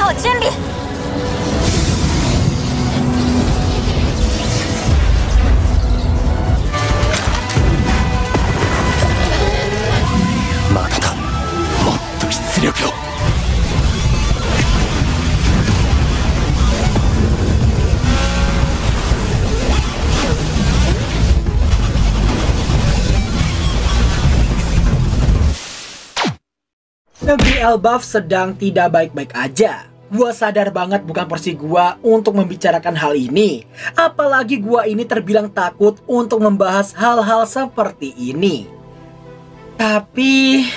を準備。まだだ。もっと出力を。Negeri Elbaf sedang tidak baik-baik aja. Gua sadar banget bukan porsi gua untuk membicarakan hal ini. Apalagi gua ini terbilang takut untuk membahas hal-hal seperti ini. Tapi...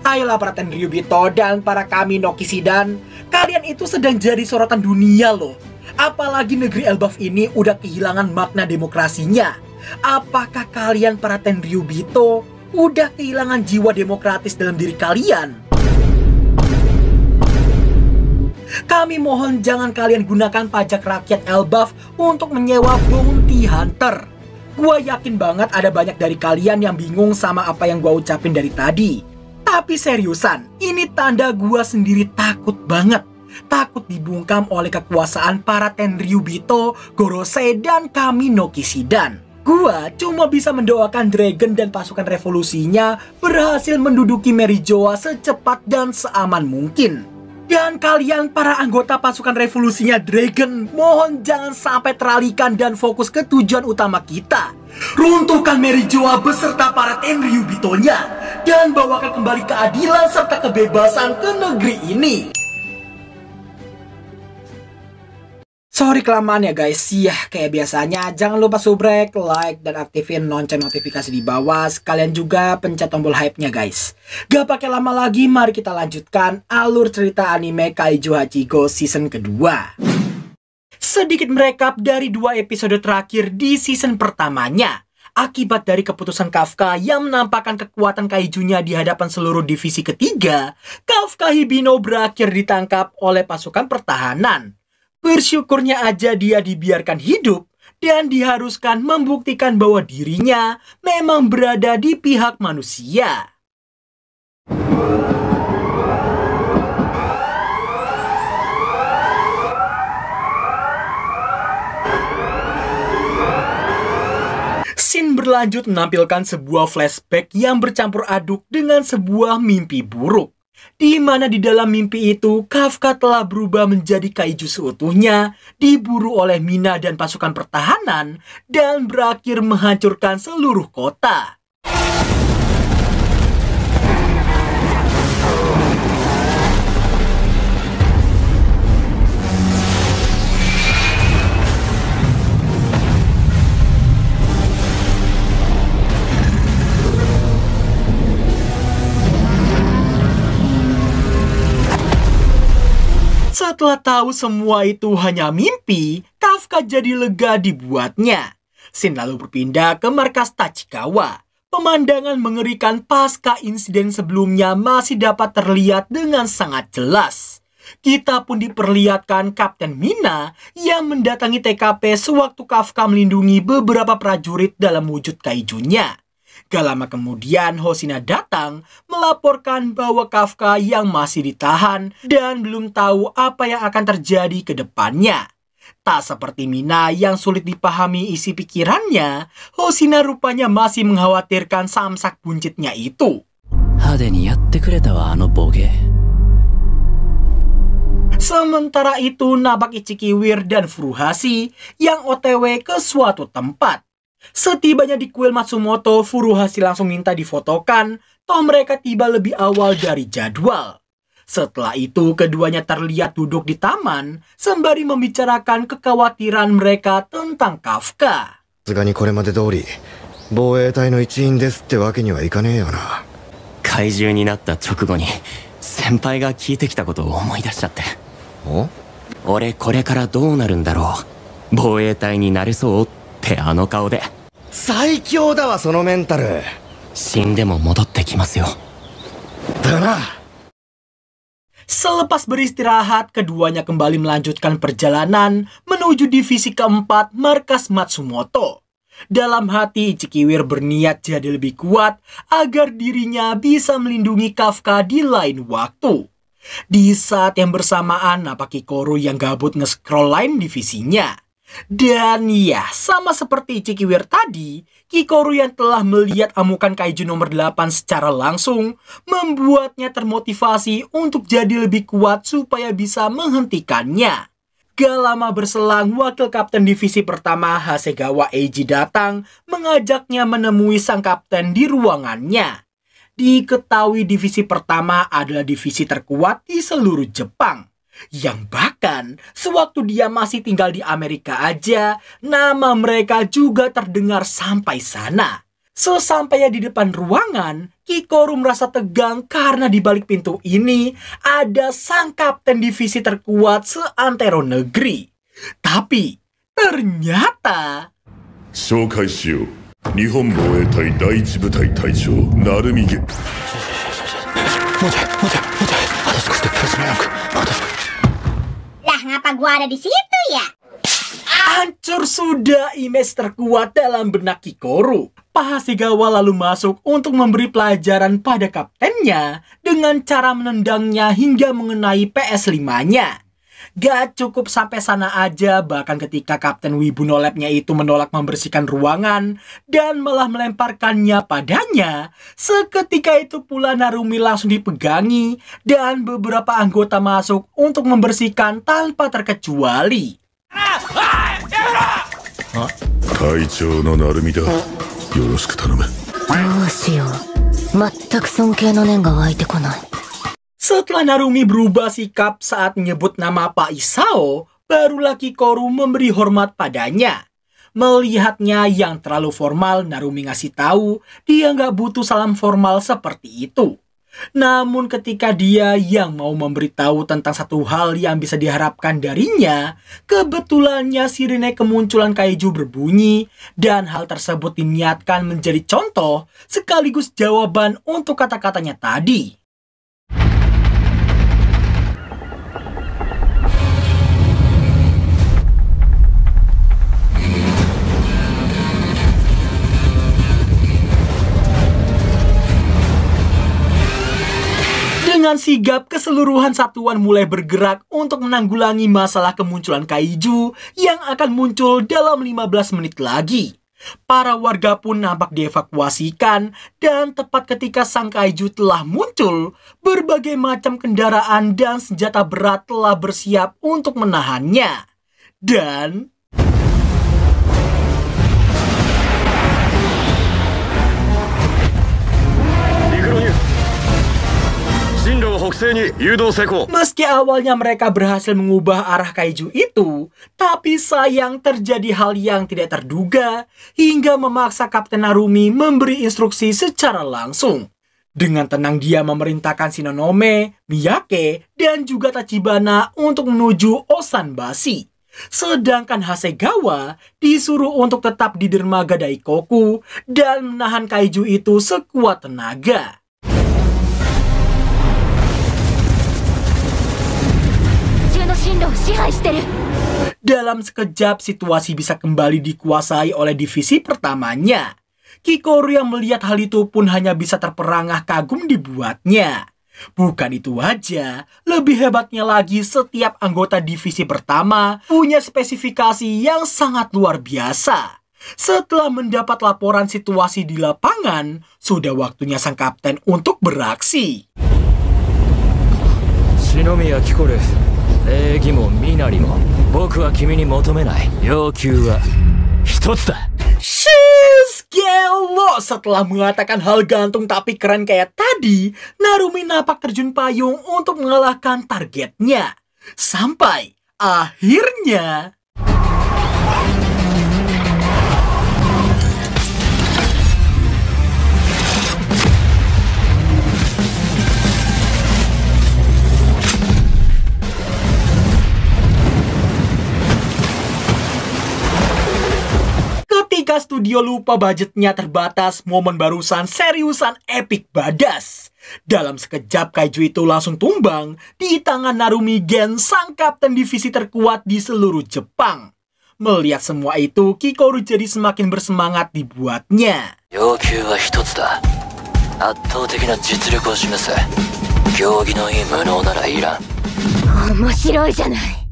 ayolah para Tenryubito dan para kami no Kishidan, kalian itu sedang jadi sorotan dunia loh. Apalagi negeri Elbaf ini udah kehilangan makna demokrasinya. Apakah kalian para Tenryubito udah kehilangan jiwa demokratis dalam diri kalian? Kami mohon jangan kalian gunakan pajak rakyat Elbaf untuk menyewa bounty hunter. Gua yakin banget ada banyak dari kalian yang bingung sama apa yang gua ucapin dari tadi. Tapi seriusan, ini tanda gua sendiri takut banget. Takut dibungkam oleh kekuasaan para Tenryubito, Gorosei, dan kami no Kishidan. Gua cuma bisa mendoakan Dragon dan pasukan revolusinya berhasil menduduki Merijoa secepat dan seaman mungkin. Dan kalian para anggota pasukan revolusinya Dragon, mohon jangan sampai teralihkan dan fokus ke tujuan utama kita. Runtuhkan Merijoa beserta para Tenryubito-nya dan bawakan kembali keadilan serta kebebasan ke negeri ini. Sorry kelamaan ya guys, ya kayak biasanya jangan lupa subrek, like, dan aktifin lonceng notifikasi di bawah. Sekalian juga pencet tombol hype-nya guys. Gak pakai lama lagi, mari kita lanjutkan alur cerita anime Kaiju Hachigo season kedua. Sedikit merekap dari 2 episode terakhir di season pertamanya. Akibat dari keputusan Kafka yang menampakkan kekuatan kaijunya di hadapan seluruh divisi ketiga, Kafka Hibino berakhir ditangkap oleh pasukan pertahanan. Bersyukurnya aja dia dibiarkan hidup dan diharuskan membuktikan bahwa dirinya memang berada di pihak manusia. Scene berlanjut menampilkan sebuah flashback yang bercampur aduk dengan sebuah mimpi buruk. Di mana di dalam mimpi itu, Kafka telah berubah menjadi kaiju seutuhnya, diburu oleh Mina dan pasukan pertahanan, dan berakhir menghancurkan seluruh kota. Setelah tahu semua itu hanya mimpi, Kafka jadi lega dibuatnya. Scene lalu berpindah ke markas Tachikawa. Pemandangan mengerikan pasca insiden sebelumnya masih dapat terlihat dengan sangat jelas. Kita pun diperlihatkan Kapten Mina yang mendatangi TKP sewaktu Kafka melindungi beberapa prajurit dalam wujud kaijunya. Gak lama kemudian Hoshina datang melaporkan bahwa Kafka yang masih ditahan dan belum tahu apa yang akan terjadi ke depannya. Tak seperti Mina yang sulit dipahami isi pikirannya, Hoshina rupanya masih mengkhawatirkan samsak buncitnya itu. Sementara itu nampak Ichikiwir dan Furuhashi yang OTW ke suatu tempat. Setibanya di kuil Matsumoto, Furuhashi langsung minta difotokan, toh mereka tiba lebih awal dari jadwal. Setelah itu, keduanya terlihat duduk di taman, sembari membicarakan kekhawatiran mereka tentang Kafka. さすがにこれまで通り、防衛隊の一員ですってわけにはいかねえよな。怪獣になった直後に、先輩が聞いてきたことを思い出しちゃって。お？俺これからどうなるんだろう。防衛隊になれそうってあの顔で。最強だわそのメンタル。死んでも戻ってきますよ。だな。 Selepas beristirahat, keduanya kembali melanjutkan perjalanan menuju divisi keempat markas Matsumoto. Dalam hati, Ichikiwir berniat jadi lebih kuat agar dirinya bisa melindungi Kafka di lain waktu. Di saat yang bersamaan, nampak Kikoru yang gabut nge-scroll line divisinya. Dan ya, sama seperti Ichikiwir tadi, Kikoru yang telah melihat amukan kaiju nomor 8 secara langsung membuatnya termotivasi untuk jadi lebih kuat supaya bisa menghentikannya. Gak lama berselang, wakil kapten divisi pertama Hasegawa Eiji datang mengajaknya menemui sang kapten di ruangannya. Diketahui divisi pertama adalah divisi terkuat di seluruh Jepang. Yang bahkan sewaktu dia masih tinggal di Amerika aja, nama mereka juga terdengar sampai sana. Sesampainya di depan ruangan, Kikoru merasa tegang karena di balik pintu ini ada sang kapten divisi terkuat seantero negeri. Tapi ternyata... 紹介しよう。日本防衛隊第一部隊隊長鳴海源。Lah ngapa gua ada di situ ya? Hancur sudah image terkuat dalam benak Kikoru. Pak Hasegawa lalu masuk untuk memberi pelajaran pada kaptennya dengan cara menendangnya hingga mengenai PS5-nya. Gak cukup sampai sana aja, bahkan ketika Kapten Wibu no Lab-nya itu menolak membersihkan ruangan dan malah melemparkannya padanya, seketika itu pula Narumi langsung dipegangi dan beberapa anggota masuk untuk membersihkan tanpa terkecuali. 隊長の鳴海だ。よろしく頼む。どうしよう。全く尊敬の念が湧いてこない。 Setelah Narumi berubah sikap saat menyebut nama Pak Isao, barulah Kikoru memberi hormat padanya. Melihatnya yang terlalu formal, Narumi ngasih tahu dia nggak butuh salam formal seperti itu. Namun ketika dia yang mau memberitahu tentang satu hal yang bisa diharapkan darinya, kebetulannya sirine kemunculan kaiju berbunyi dan hal tersebut diniatkan menjadi contoh sekaligus jawaban untuk kata-katanya tadi. Dengan sigap, keseluruhan satuan mulai bergerak untuk menanggulangi masalah kemunculan kaiju yang akan muncul dalam 15 menit lagi. Para warga pun nampak dievakuasikan dan tepat ketika sang kaiju telah muncul, berbagai macam kendaraan dan senjata berat telah bersiap untuk menahannya. Dan... meski awalnya mereka berhasil mengubah arah kaiju itu, tapi sayang terjadi hal yang tidak terduga hingga memaksa Kapten Narumi memberi instruksi secara langsung. Dengan tenang dia memerintahkan Shinonome, Miyake, dan juga Tachibana untuk menuju Osanbashi. Sedangkan Hasegawa disuruh untuk tetap di dermaga Daikoku dan menahan kaiju itu sekuat tenaga. Dalam sekejap situasi bisa kembali dikuasai oleh divisi pertamanya. Kikoru yang melihat hal itu pun hanya bisa terperangah kagum dibuatnya. Bukan itu aja, lebih hebatnya lagi setiap anggota divisi pertama punya spesifikasi yang sangat luar biasa. Setelah mendapat laporan situasi di lapangan, sudah waktunya sang kapten untuk beraksi. Shinomiya Kikoru. 礼儀も身なりも僕は君に求めない要求は一つだ Shiz, gelo! Setelah mengatakan hal gantung tapi keren kayak tadi, Narumi napak terjun payung untuk mengalahkan targetnya. Sampai akhirnya... Ketika studio lupa budgetnya terbatas, momen barusan seriusan epic badas. Dalam sekejap kaiju itu langsung tumbang di tangan Narumi Gen, sang kapten divisi terkuat di seluruh Jepang. Melihat semua itu, Kikoru jadi semakin bersemangat dibuatnya. 要求は一つだ。圧倒的な実力を示せ。行儀のいい無能ならいらん。面白いじゃない。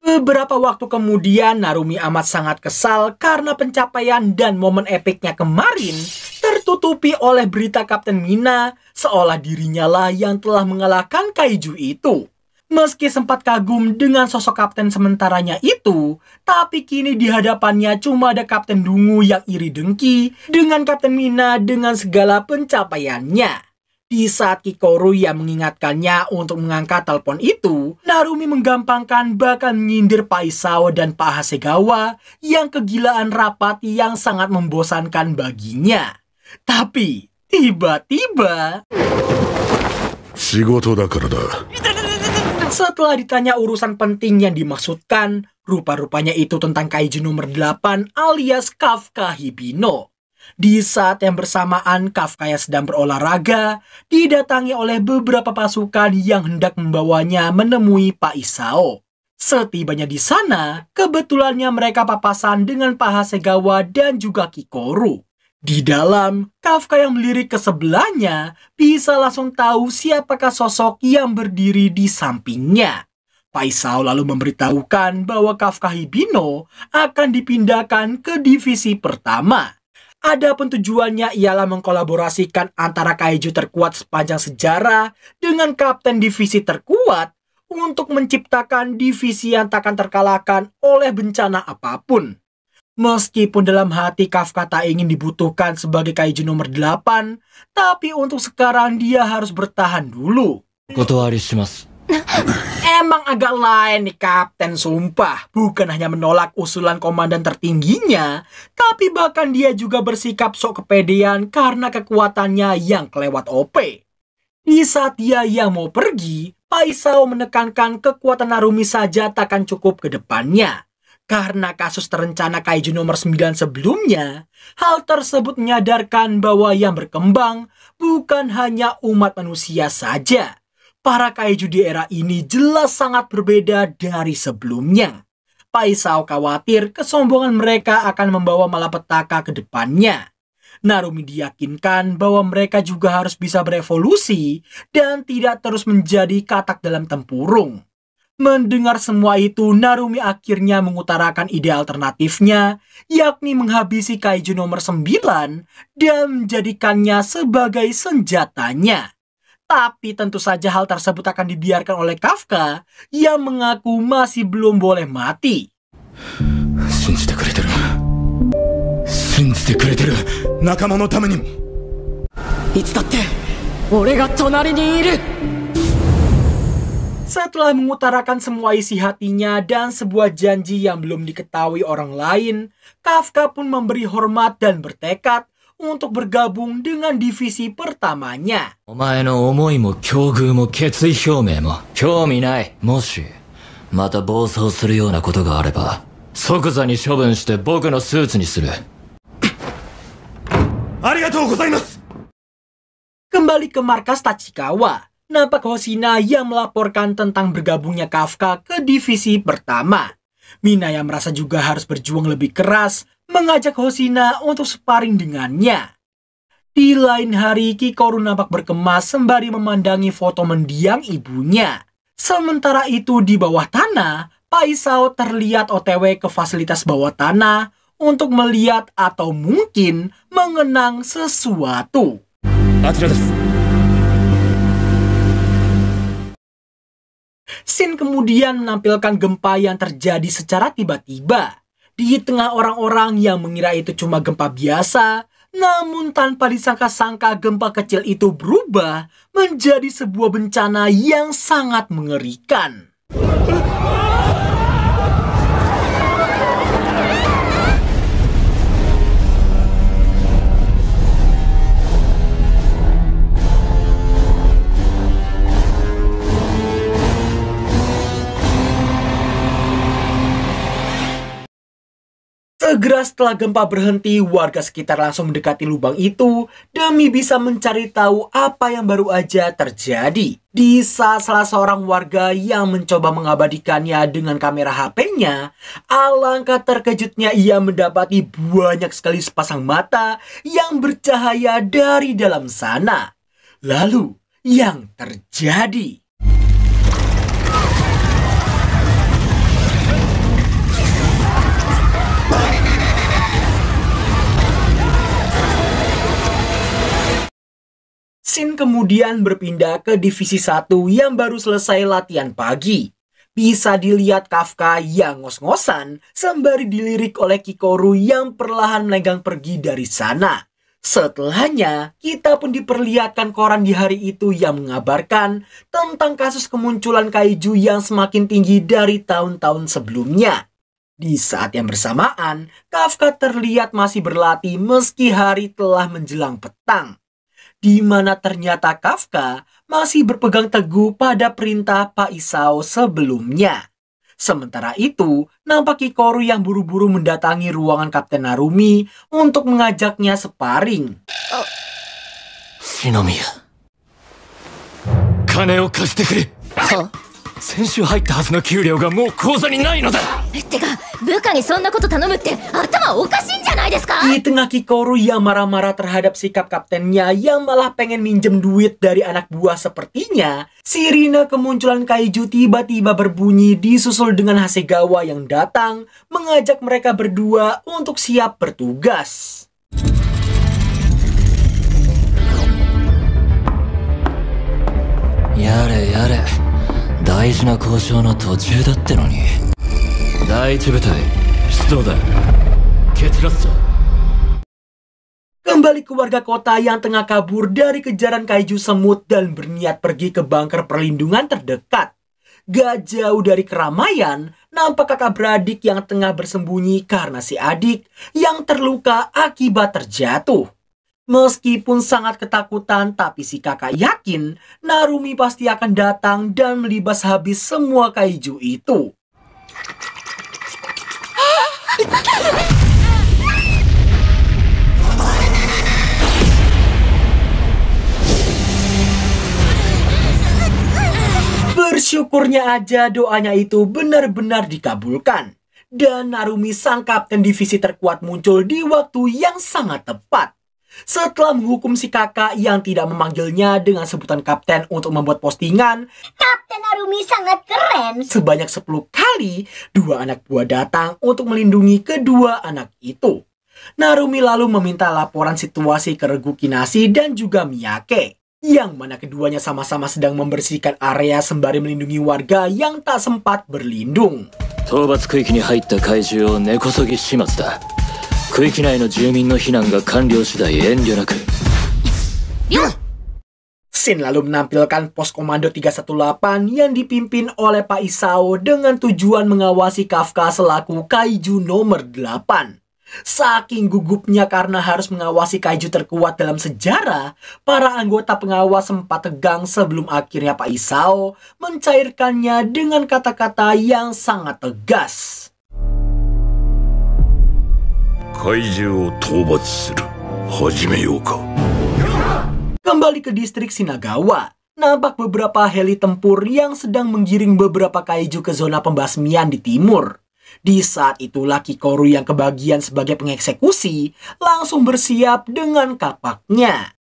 Beberapa waktu kemudian, Narumi amat sangat kesal karena pencapaian dan momen epiknya kemarin tertutupi oleh berita Kapten Mina seolah dirinya lah yang telah mengalahkan kaiju itu. Meski sempat kagum dengan sosok kapten sementaranya itu, tapi kini di hadapannya cuma ada Kapten Dungu yang iri dengki dengan Kapten Mina dengan segala pencapaiannya. Di saat Kikoru yang mengingatkannya untuk mengangkat telepon itu, Narumi menggampangkan bakal menyindir Pak Isao dan Pak Hasegawa yang kegilaan rapat yang sangat membosankan baginya. Tapi, tiba-tiba... 仕事だからだ。 Setelah ditanya urusan penting yang dimaksudkan, rupa-rupanya itu tentang kaiju nomor 8 alias Kafka Hibino. Di saat yang bersamaan Kafka yang sedang berolahraga didatangi oleh beberapa pasukan yang hendak membawanya menemui Pak Isao. Setibanya di sana, kebetulannya mereka papasan dengan Pak Hasegawa dan juga Kikoru. Di dalam, Kafka yang melirik ke sebelahnya bisa langsung tahu siapakah sosok yang berdiri di sampingnya. Pak Isao lalu memberitahukan bahwa Kafka Hibino akan dipindahkan ke divisi pertama. Adapun tujuannya ialah mengkolaborasikan antara kaiju terkuat sepanjang sejarah dengan kapten divisi terkuat untuk menciptakan divisi yang takkan terkalahkan oleh bencana apapun. Meskipun dalam hati Kafka tak ingin dibutuhkan sebagai kaiju nomor 8, tapi untuk sekarang dia harus bertahan dulu. お断りします。 Emang agak lain nih Kapten, sumpah. Bukan hanya menolak usulan komandan tertingginya, tapi bahkan dia juga bersikap sok kepedean karena kekuatannya yang kelewat OP. Di saat dia yang mau pergi, Pak Isao menekankan kekuatan Narumi saja takkan cukup ke depannya. Karena kasus terencana kaiju nomor 9 sebelumnya, hal tersebut menyadarkan bahwa yang berkembang bukan hanya umat manusia saja. Para kaiju di era ini jelas sangat berbeda dari sebelumnya. Pak Isao khawatir kesombongan mereka akan membawa malapetaka ke depannya. Narumi diyakinkan bahwa mereka juga harus bisa berevolusi dan tidak terus menjadi katak dalam tempurung. Mendengar semua itu, Narumi akhirnya mengutarakan ide alternatifnya, yakni menghabisi kaiju nomor 9 dan menjadikannya sebagai senjatanya. Tapi tentu saja hal tersebut akan dibiarkan oleh Kafka yang mengaku masih belum boleh mati. 信じてくれてる。信じてくれてる。仲間のためにも。いつだって俺が隣にいる。 Setelah mengutarakan semua isi hatinya dan sebuah janji yang belum diketahui orang lain, Kafka pun memberi hormat dan bertekad untuk bergabung dengan divisi pertamanya. お前の思いも境遇も決意表明も興味ない。もしまた暴走するようなことがあれば即座に処分して僕のスーツにする。ありがとうございます。 Kembali ke markas Tachikawa, nampak Hoshina yang melaporkan tentang bergabungnya Kafka ke divisi pertama. Mina yang merasa juga harus berjuang lebih keras mengajak Hoshina untuk sparring dengannya. Di lain hari, Kikoru nampak berkemas sembari memandangi foto mendiang ibunya. Sementara itu di bawah tanah, Pak Isao terlihat OTW ke fasilitas bawah tanah untuk melihat atau mungkin mengenang sesuatu. Scene kemudian menampilkan gempa yang terjadi secara tiba-tiba. Di tengah orang-orang yang mengira itu cuma gempa biasa, namun tanpa disangka-sangka gempa kecil itu berubah menjadi sebuah bencana yang sangat mengerikan. Segera setelah gempa berhenti, warga sekitar langsung mendekati lubang itu demi bisa mencari tahu apa yang baru aja terjadi. Di saat salah seorang warga yang mencoba mengabadikannya dengan kamera HP-nya, alangkah terkejutnya ia mendapati banyak sekali sepasang mata yang bercahaya dari dalam sana. Lalu, yang terjadi? Shin kemudian berpindah ke divisi 1 yang baru selesai latihan pagi. Bisa dilihat Kafka yang ngos-ngosan sembari dilirik oleh Kikoru yang perlahan melenggang pergi dari sana. Setelahnya, kita pun diperlihatkan koran di hari itu yang mengabarkan tentang kasus kemunculan kaiju yang semakin tinggi dari tahun-tahun sebelumnya. Di saat yang bersamaan, Kafka terlihat masih berlatih meski hari telah menjelang petang, di mana ternyata Kafka masih berpegang teguh pada perintah Pak Isao sebelumnya. Sementara itu, nampak Kikoru yang buru-buru mendatangi ruangan Kapten Narumi untuk mengajaknya sparring. Shinomiya, kane o kashite kure. 先週入ったはずの給料がもう口座にないのだ。てか部下にそんなこと頼むって頭おかしいんじゃないですか? Di tengah Kikoru yang marah-marah terhadap sikap kaptennya yang malah pengen minjem duit dari anak buah sepertinya, sirine kemunculan kaiju tiba-tiba berbunyi disusul dengan Hasegawa yang datang mengajak mereka berdua untuk siap bertugas. Yare yare, 大事な交渉の途中だってのに。第一部隊出動だ。決ラスト。 Kembali ke warga kota yang tengah kabur dari kejaran kaiju semut dan berniat pergi ke bunker perlindungan terdekat. Gak jauh dari keramaian, nampak kakak beradik yang tengah bersembunyi karena si adik yang terluka akibat terjatuh. Meskipun sangat ketakutan, tapi si kakak yakin Narumi pasti akan datang dan melibas habis semua kaiju itu. Bersyukurnya aja doanya itu benar-benar dikabulkan. Dan Narumi sang kapten divisi terkuat muncul di waktu yang sangat tepat. Setelah menghukum si kakak yang tidak memanggilnya dengan sebutan kapten untuk membuat postingan, Kapten Narumi sangat keren. sebanyak 10 kali, dua anak buah datang untuk melindungi kedua anak itu. Narumi lalu meminta laporan situasi ke Regu Kinasi dan juga Miyake, yang mana keduanya sama-sama sedang membersihkan area sembari melindungi warga yang tak sempat berlindung. 討伐区域に入った怪獣を根こそぎ始末だ。区域内の住民の避難が完了次第遠慮なく。 Shin lalu menampilkan pos komando 318 yang dipimpin oleh Pak Isao dengan tujuan mengawasi Kafka selaku kaiju nomor 8. Saking gugupnya karena harus mengawasi kaiju terkuat dalam sejarah, para anggota pengawas sempat tegang sebelum akhirnya Pak Isao mencairkannya dengan kata-kata yang sangat tegas. 怪獣を討伐する。始めようか。 Kembali ke distrik Shinagawa, nampak beberapa heli tempur yang sedang menggiring beberapa kaiju ke zona pembasmian di timur. Di saat itulah Kikoru yang kebagian sebagai pengeksekusi langsung bersiap dengan kapaknya.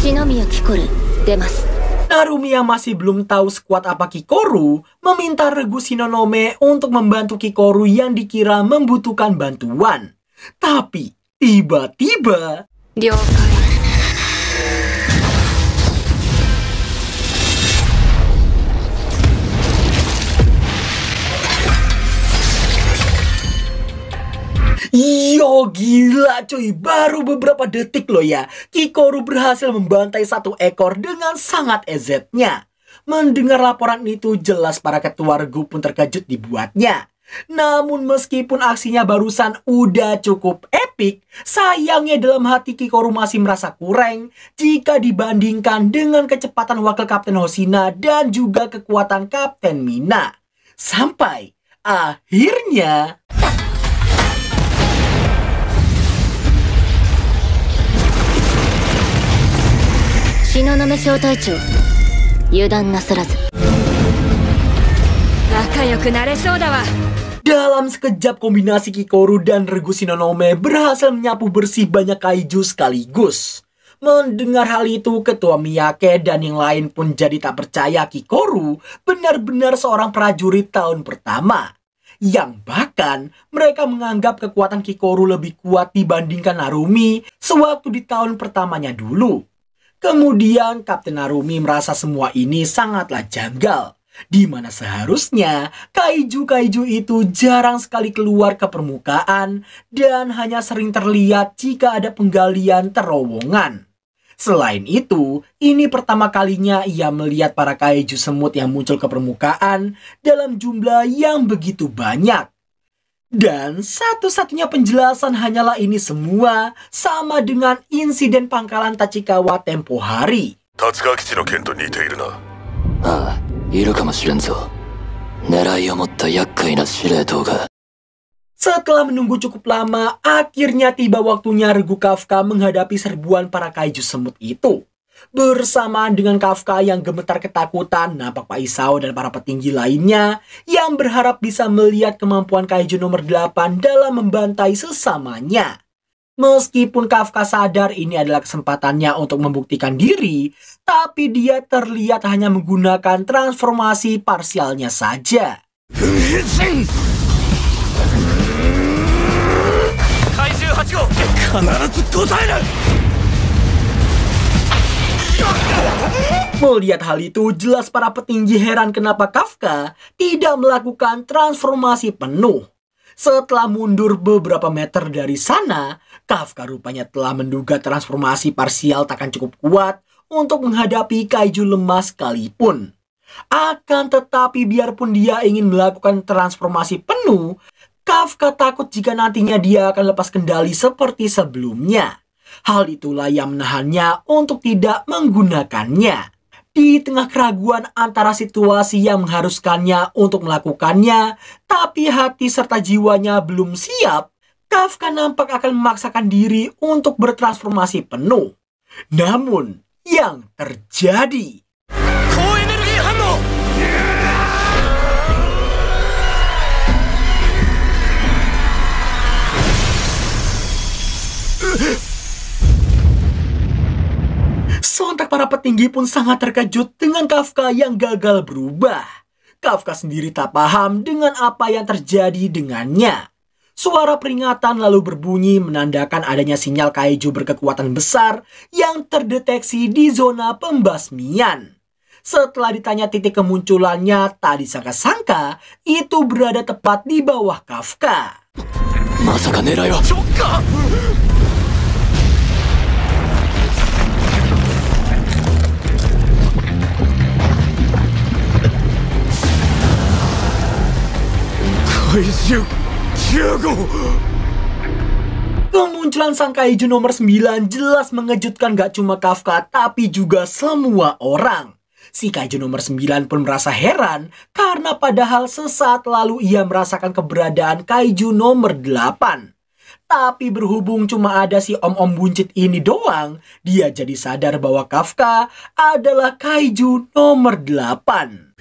Shinomiya Kikoru, demasu. Narumi yang masih belum tahu sekuat apa Kikoru meminta Regu Shinonome untuk membantu Kikoru yang dikira membutuhkan bantuan. Tapi tiba-tiba yo gila cuy, baru beberapa detik loh ya, Kikoru berhasil membantai satu ekor dengan sangat ezetnya. Mendengar laporan itu jelas para ketua regu pun terkejut dibuatnya. Namun meskipun aksinya barusan udah cukup epik, sayangnya dalam hati Kikoru masih merasa kurang jika dibandingkan dengan kecepatan wakil Kapten Hoshina dan juga kekuatan Kapten Mina. Sampai akhirnya... Dalam sekejap kombinasi Kikoru dan Regu Shinonome berhasil menyapu bersih banyak kaiju sekaligus. Mendengar hal itu, Ketua Miyake dan yang lain pun jadi tak percaya Kikoru benar-benar seorang prajurit tahun pertama. Yang bahkan mereka menganggap kekuatan Kikoru lebih kuat dibandingkan Narumi sewaktu di tahun pertamanya dulu. Kemudian Kapten Narumi merasa semua ini sangatlah janggal, di mana seharusnya kaiju-kaiju itu jarang sekali keluar ke permukaan dan hanya sering terlihat jika ada penggalian terowongan. Selain itu, ini pertama kalinya ia melihat para kaiju semut yang muncul ke permukaan dalam jumlah yang begitu banyak. Dan satu-satunya penjelasan hanyalah ini semua sama dengan insiden pangkalan Tachikawa tempo hari. 達川基地の件と似ているな。ああ、いるかもしれんぞ。狙いを持った厄介な司令塔が。 Setelah menunggu cukup lama, akhirnya tiba waktunya Regu Kafka menghadapi serbuan para kaiju semut itu. Bersamaan dengan Kafka yang gemetar ketakutan, nampak Pak Isao dan para petinggi lainnya yang berharap bisa melihat kemampuan kaiju nomor 8 dalam membantai sesamanya. Meskipun Kafka sadar ini adalah kesempatannya untuk membuktikan diri, tapi dia terlihat hanya menggunakan transformasi parsialnya saja. Melihat hal itu, jelas para petinggi heran kenapa Kafka tidak melakukan transformasi penuh. Setelah mundur beberapa meter dari sana, Kafka rupanya telah menduga transformasi parsial takkan cukup kuat untuk menghadapi kaiju lemah sekalipun. Akan tetapi biarpun dia ingin melakukan transformasi penuh, Kafka takut jika nantinya dia akan lepas kendali seperti sebelumnya. Hal itulah yang menahannya untuk tidak menggunakannya. Di tengah keraguan antara situasi yang mengharuskannya untuk melakukannya, tapi hati serta jiwanya belum siap, Kafka nampak akan memaksakan diri untuk bertransformasi penuh. Namun, yang terjadi... Sontak para petinggi pun sangat terkejut dengan Kafka yang gagal berubah. Kafka sendiri tak paham dengan apa yang terjadi dengannya. Suara peringatan lalu berbunyi menandakan adanya sinyal kaiju berkekuatan besar yang terdeteksi di zona pembasmian. Setelah ditanya titik kemunculannya, tak disangka-sangka itu berada tepat di bawah Kafka. Masaka nerai wa Chokka! Kemunculan sang kaiju nomor 9 jelas mengejutkan gak cuma Kafka tapi juga semua orang. Si kaiju nomor 9 pun merasa heran karena padahal sesaat lalu ia merasakan keberadaan kaiju nomor 8. Tapi berhubung cuma ada si om-om buncit ini doang, dia jadi sadar bahwa Kafka adalah kaiju nomor 8.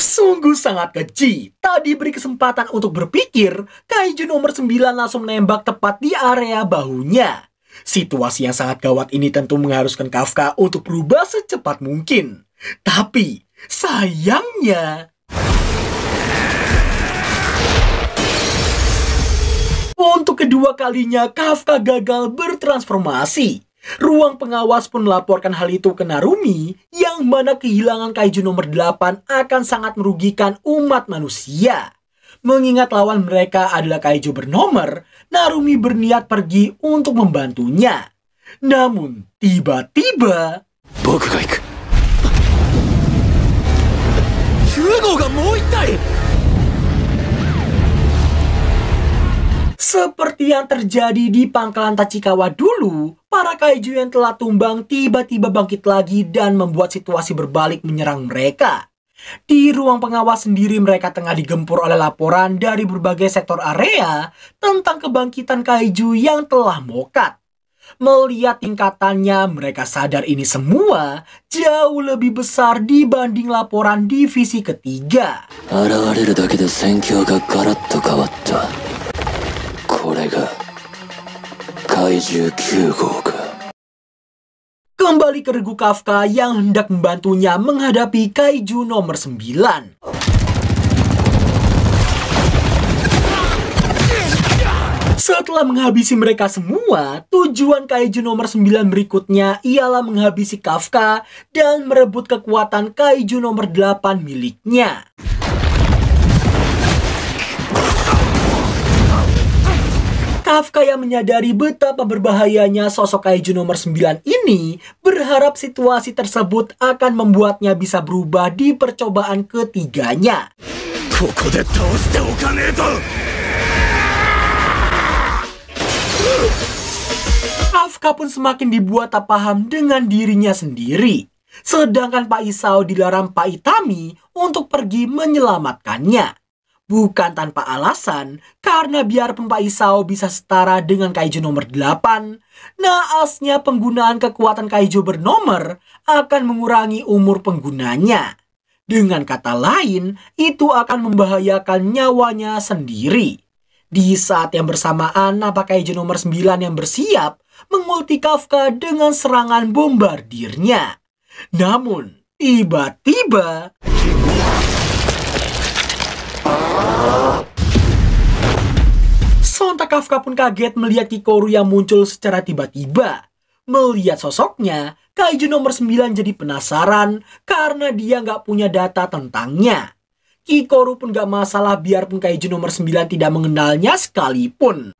Sungguh sangat keji. Tak diberi kesempatan untuk berpikir, kaiju nomor 9 langsung menembak tepat di area bahunya. Situasi yang sangat gawat ini tentu mengharuskan Kafka untuk berubah secepat mungkin. Tapi sayangnya, untuk kedua kalinya Kafka gagal bertransformasi. Ruang pengawas pun melaporkan hal itu ke Narumi, yang mana kehilangan kaiju nomor 8 akan sangat merugikan umat manusia. Mengingat lawan mereka adalah kaiju bernomor, Narumi berniat pergi untuk membantunya. Namun, tiba-tiba... Seperti yang terjadi di pangkalan Tachikawa dulu, para kaiju yang telah tumbang tiba-tiba bangkit lagi dan membuat situasi berbalik menyerang mereka. Di ruang pengawas sendiri mereka tengah digempur oleh laporan dari berbagai sektor area tentang kebangkitan kaiju yang telah mokat. Melihat tingkatannya, mereka sadar ini semua jauh lebih besar dibanding laporan divisi ketiga. 現れるだけで戦況がガラッと変わった。これが怪獣9号か。 Kembali ke regu Kafka yang hendak membantunya menghadapi kaiju nomor 9. Setelah menghabisi mereka semua, tujuan kaiju nomor 9 berikutnya ialah menghabisi Kafka dan merebut kekuatan kaiju nomor 8 miliknya. Kafka yang menyadari betapa berbahayanya sosok kaiju nomor 9 ini berharap situasi tersebut akan membuatnya bisa berubah di percobaan ketiganya. Kafka pun semakin dibuat tak paham dengan dirinya sendiri. Sedangkan Pak Isao dilarang Pak Itami untuk pergi menyelamatkannya. Bukan tanpa alasan, karena biarpun Pak Isao bisa setara dengan kaiju nomor 8, naasnya penggunaan kekuatan kaiju bernomor akan mengurangi umur penggunanya. Dengan kata lain, itu akan membahayakan nyawanya sendiri. Di saat yang bersamaan, nampak kaiju nomor 9 yang bersiap mengulti Kafka dengan serangan bombardirnya. Namun, tiba-tiba sontak Kafka pun kaget melihat Kikoru yang muncul secara tiba-tiba. Melihat sosoknya, kaiju nomor 9 jadi penasaran karena dia nggak punya data tentangnya. Kikoru pun gak masalah biarpun kaiju nomor 9 tidak mengenalnya sekalipun.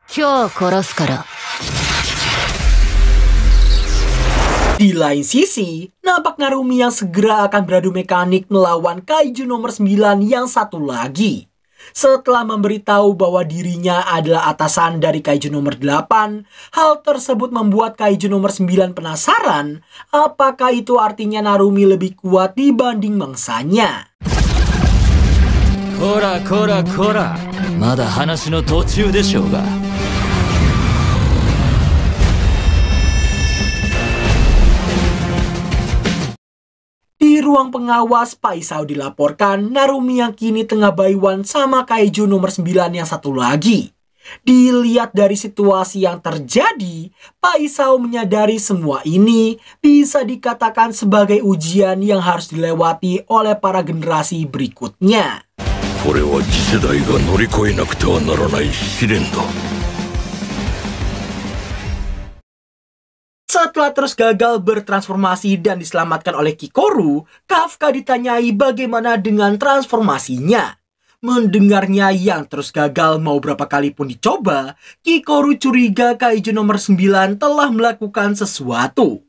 Di lain sisi, nampak Narumi yang segera akan beradu mekanik melawan kaiju nomor 9 yang satu lagi. Setelah memberitahu bahwa dirinya adalah atasan dari kaiju nomor 8, hal tersebut membuat kaiju nomor 9 penasaran apakah itu artinya Narumi lebih kuat dibanding mangsanya. こらこらこら、まだ話の途中でしょうが。 Di ruang pengawas, Pak Isao dilaporkan Narumi yang kini tengah baiwan sama kaiju nomor 9 yang satu lagi. Dilihat dari situasi yang terjadi, Pak Isao menyadari semua ini bisa dikatakan sebagai ujian yang harus dilewati oleh para generasi berikutnya. これは次世代が乗り越えなくてはならない試練だ。 Setelah terus gagal bertransformasi dan diselamatkan oleh Kikoru, Kafka ditanyai bagaimana dengan transformasinya. Mendengarnya yang terus gagal mau berapa kali pun dicoba, Kikoru curiga kaiju nomor 9 telah melakukan sesuatu.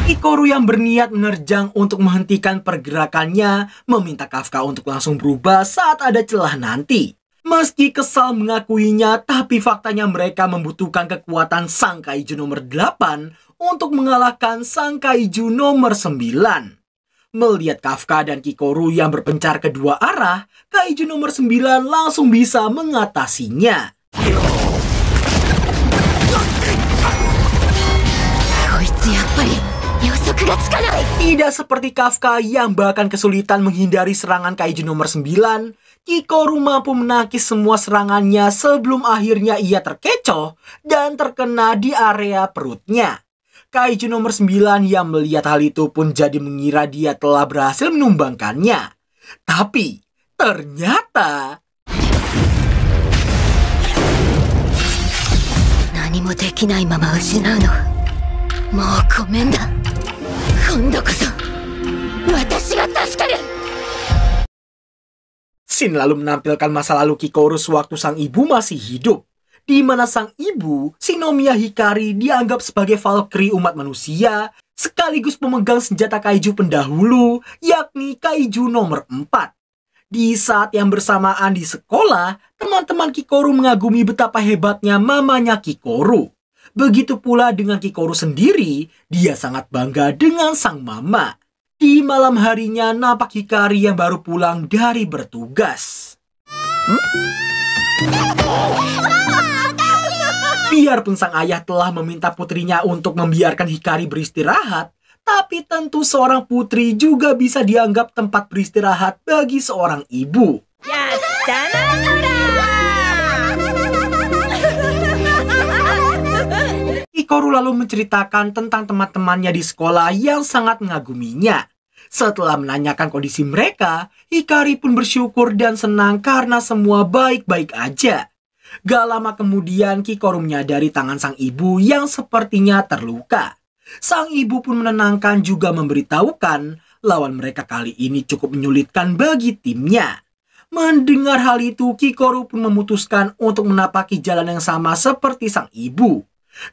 Kikoru yang berniat menerjang untuk menghentikan pergerakannya meminta Kafka untuk langsung berubah saat ada celah nanti. Meski kesal mengakuinya, tapi faktanya mereka membutuhkan kekuatan sang kaiju nomor 8 untuk mengalahkan sang kaiju nomor 9. Melihat Kafka dan Kikoru yang berpencar kedua arah, kaiju nomor 9 langsung bisa mengatasinya. Tidak seperti Kafka yang bahkan kesulitan menghindari serangan kaiju nomor 9, Kikoru mampu menangkis semua serangannya sebelum akhirnya ia terkecoh dan terkena di area perutnya. Kaiju nomor 9 yang melihat hal itu pun jadi mengira dia telah berhasil menumbangkannya. Tapi ternyata... 何もできないまま失うの。もうごめんだ。今度こそ私が助ける。 Scene lalu menampilkan masa lalu Kikoru sewaktu sang ibu masih hidup, di mana sang ibu, Shinomiya Hikari, dianggap sebagai Valkyrie umat manusia, sekaligus pemegang senjata kaiju pendahulu, yakni kaiju nomor 4. Di saat yang bersamaan di sekolah, teman-teman Kikoru mengagumi betapa hebatnya mamanya Kikoru. Begitu pula dengan Kikoru sendiri, dia sangat bangga dengan sang mama. Di malam harinya nampak Hikari yang baru pulang dari bertugas. Biarpun sang ayah telah meminta putrinya untuk membiarkan Hikari beristirahat, tapi tentu seorang putri juga bisa dianggap tempat beristirahat bagi seorang ibu. Kikoru lalu menceritakan tentang teman-temannya di sekolah yang sangat mengaguminya. Setelah menanyakan kondisi mereka, Hikari pun bersyukur dan senang karena semua baik-baik aja. Gak lama kemudian Kikoru menyadari tangan sang ibu yang sepertinya terluka. Sang ibu pun menenangkan juga memberitahukan lawan mereka kali ini cukup menyulitkan bagi timnya. Mendengar hal itu, Kikoru pun memutuskan untuk menapaki jalan yang sama seperti sang ibu.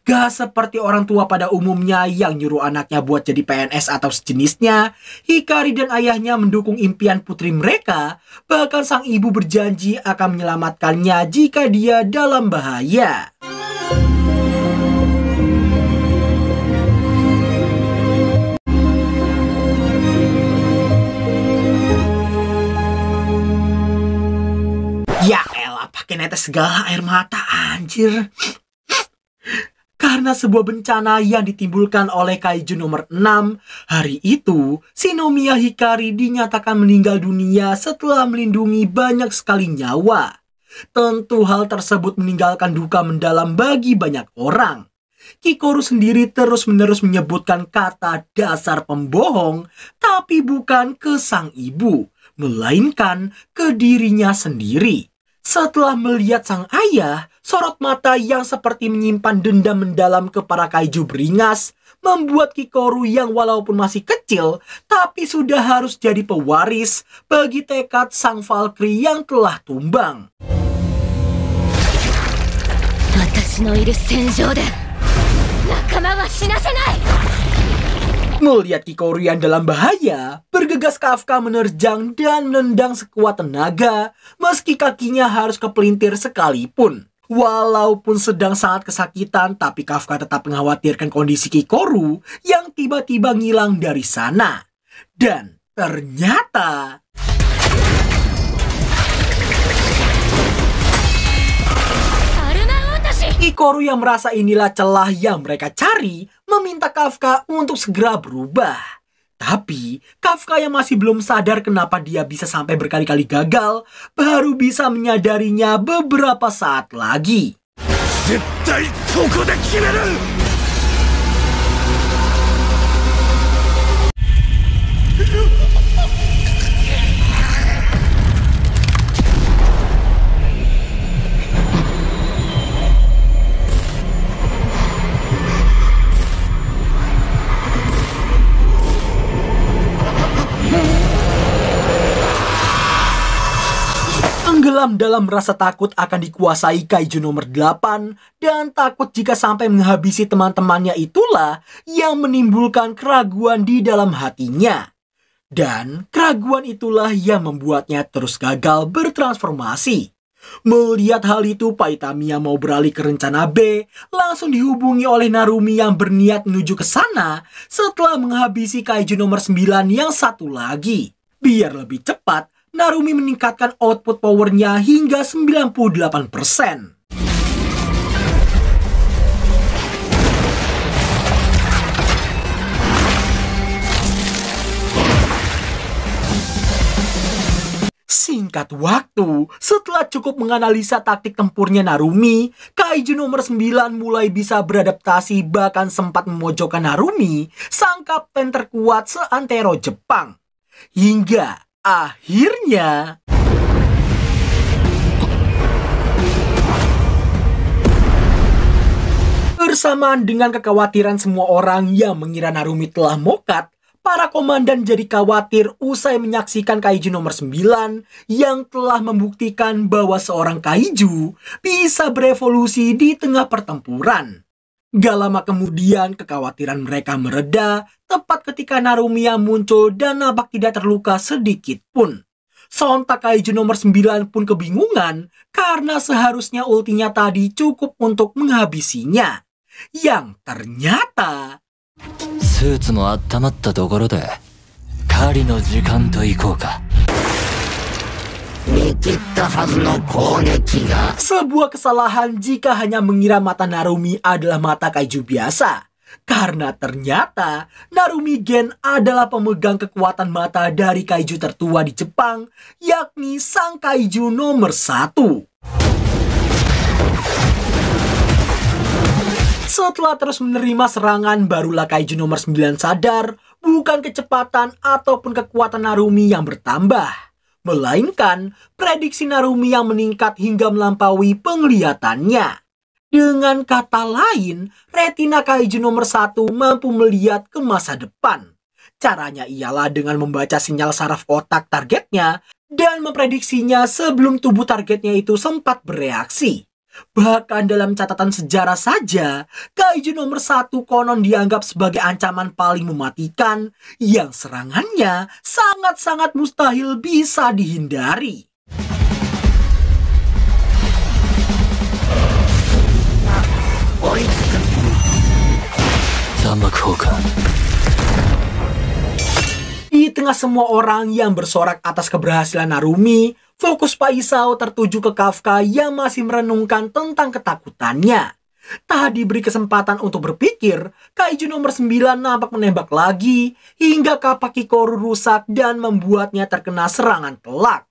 Gak seperti orang tua pada umumnya yang nyuruh anaknya buat jadi PNS atau sejenisnya, Hikari dan ayahnya mendukung impian putri mereka. Bahkan sang ibu berjanji akan menyelamatkannya jika dia dalam bahaya. Ya elah, pakai netes segala air mata anjir. Karena sebuah bencana yang ditimbulkan oleh kaiju nomor 6, hari itu Shinomiya Hikari dinyatakan meninggal dunia setelah melindungi banyak sekali nyawa. Tentu hal tersebut meninggalkan duka mendalam bagi banyak orang. Kikoru sendiri terus-menerus menyebutkan kata dasar pembohong, tapi bukan ke sang ibu, melainkan ke dirinya sendiri. Setelah melihat sang ayah, sorot mata yang seperti menyimpan dendam mendalam ke para kaiju beringas, membuat Kikoru yang walaupun masih kecil, tapi sudah harus jadi pewaris bagi tekad sang Valkyrie yang telah tumbang. Melihat Kikoru yang dalam bahaya, bergegas Kafka menerjang dan menendang sekuat tenaga, meski kakinya harus kepelintir sekalipun. Walaupun sedang sangat kesakitan, tapi Kafka tetap mengkhawatirkan kondisi Kikoru yang tiba-tiba ngilang dari sana. Dan ternyata Kikoru yang merasa inilah celah yang mereka cari, meminta Kafka untuk segera berubah. Tapi Kafka yang masih belum sadar kenapa dia bisa sampai berkali-kali gagal, baru bisa menyadarinya beberapa saat lagi. Tenggelam dalam rasa takut akan dikuasai kaiju nomor 8 dan takut jika sampai menghabisi teman-temannya itulah yang menimbulkan keraguan di dalam hatinya. Dan keraguan itulah yang membuatnya terus gagal bertransformasi. Melihat hal itu, Paitamiya mau beralih ke rencana B, langsung dihubungi oleh Narumi yang berniat menuju ke sana setelah menghabisi kaiju nomor 9 yang satu lagi. Biar lebih cepat, Narumi meningkatkan output powernya hingga 98%. Singkat waktu, setelah cukup menganalisa taktik tempurnya Narumi, kaiju nomor 9 mulai bisa beradaptasi, bahkan sempat memojokkan Narumi, sang kapten terkuat seantero Jepang. Hingga akhirnya bersamaan dengan kekhawatiran semua orang yang mengira Narumi telah mokat, para komandan jadi khawatir usai menyaksikan kaiju nomor 9 yang telah membuktikan bahwa seorang kaiju bisa berevolusi di tengah pertempuran. Gak lama kemudian kekhawatiran mereka mereda tepat ketika Narumi yang muncul dan nampak tidak terluka sedikit pun. Sontak Kaiju nomor 9 pun kebingungan karena seharusnya ultinya tadi cukup untuk menghabisinya. Yang ternyata スーツも温まったところで狩りの時間と行こうか。 sebuah kesalahan jika hanya mengira mata Narumi adalah mata kaiju biasa. Karena ternyata Narumi Gen adalah pemegang kekuatan mata dari kaiju tertua di Jepang, yakni sang kaiju nomor 1. Setelah terus menerima serangan, barulah kaiju nomor 9 sadar bukan kecepatan ataupun kekuatan Narumi yang bertambah, melainkan prediksi Narumi yang meningkat hingga melampaui penglihatannya. Dengan kata lain, retina kaiju nomor 1 mampu melihat ke masa depan. Caranya ialah dengan membaca sinyal saraf otak targetnya dan memprediksinya sebelum tubuh targetnya itu sempat bereaksi. Bahkan dalam catatan sejarah saja, kaiju nomor 1 konon dianggap sebagai ancaman paling mematikan yang serangannya sangat-sangat mustahil bisa dihindari. Di tengah semua orang yang bersorak atas keberhasilan Narumi, fokus Pak Isao tertuju ke Kafka yang masih merenungkan tentang ketakutannya. Tak diberi kesempatan untuk berpikir, kaiju nomor 9 nampak menembak lagi hingga kapak Kikoru rusak dan membuatnya terkena serangan telak.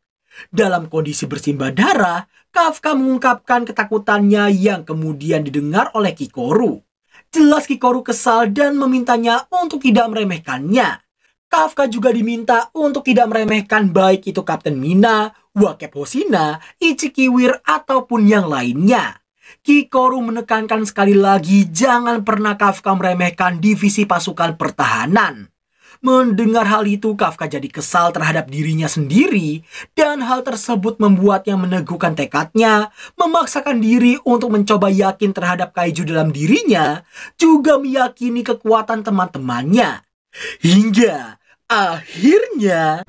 Dalam kondisi bersimbah darah, Kafka mengungkapkan ketakutannya yang kemudian didengar oleh Kikoru. Jelas Kikoru kesal dan memintanya untuk tidak meremehkannya. Kafka juga diminta untuk tidak meremehkan baik itu Kapten Mina, Wakep Hoshina, Ichikiwir, ataupun yang lainnya. Kikoru menekankan sekali lagi jangan pernah Kafka meremehkan divisi pasukan pertahanan. Mendengar hal itu, Kafka jadi kesal terhadap dirinya sendiri, dan hal tersebut membuatnya meneguhkan tekadnya, memaksakan diri untuk mencoba yakin terhadap kaiju dalam dirinya, juga meyakini kekuatan teman-temannya. Hingga akhirnya...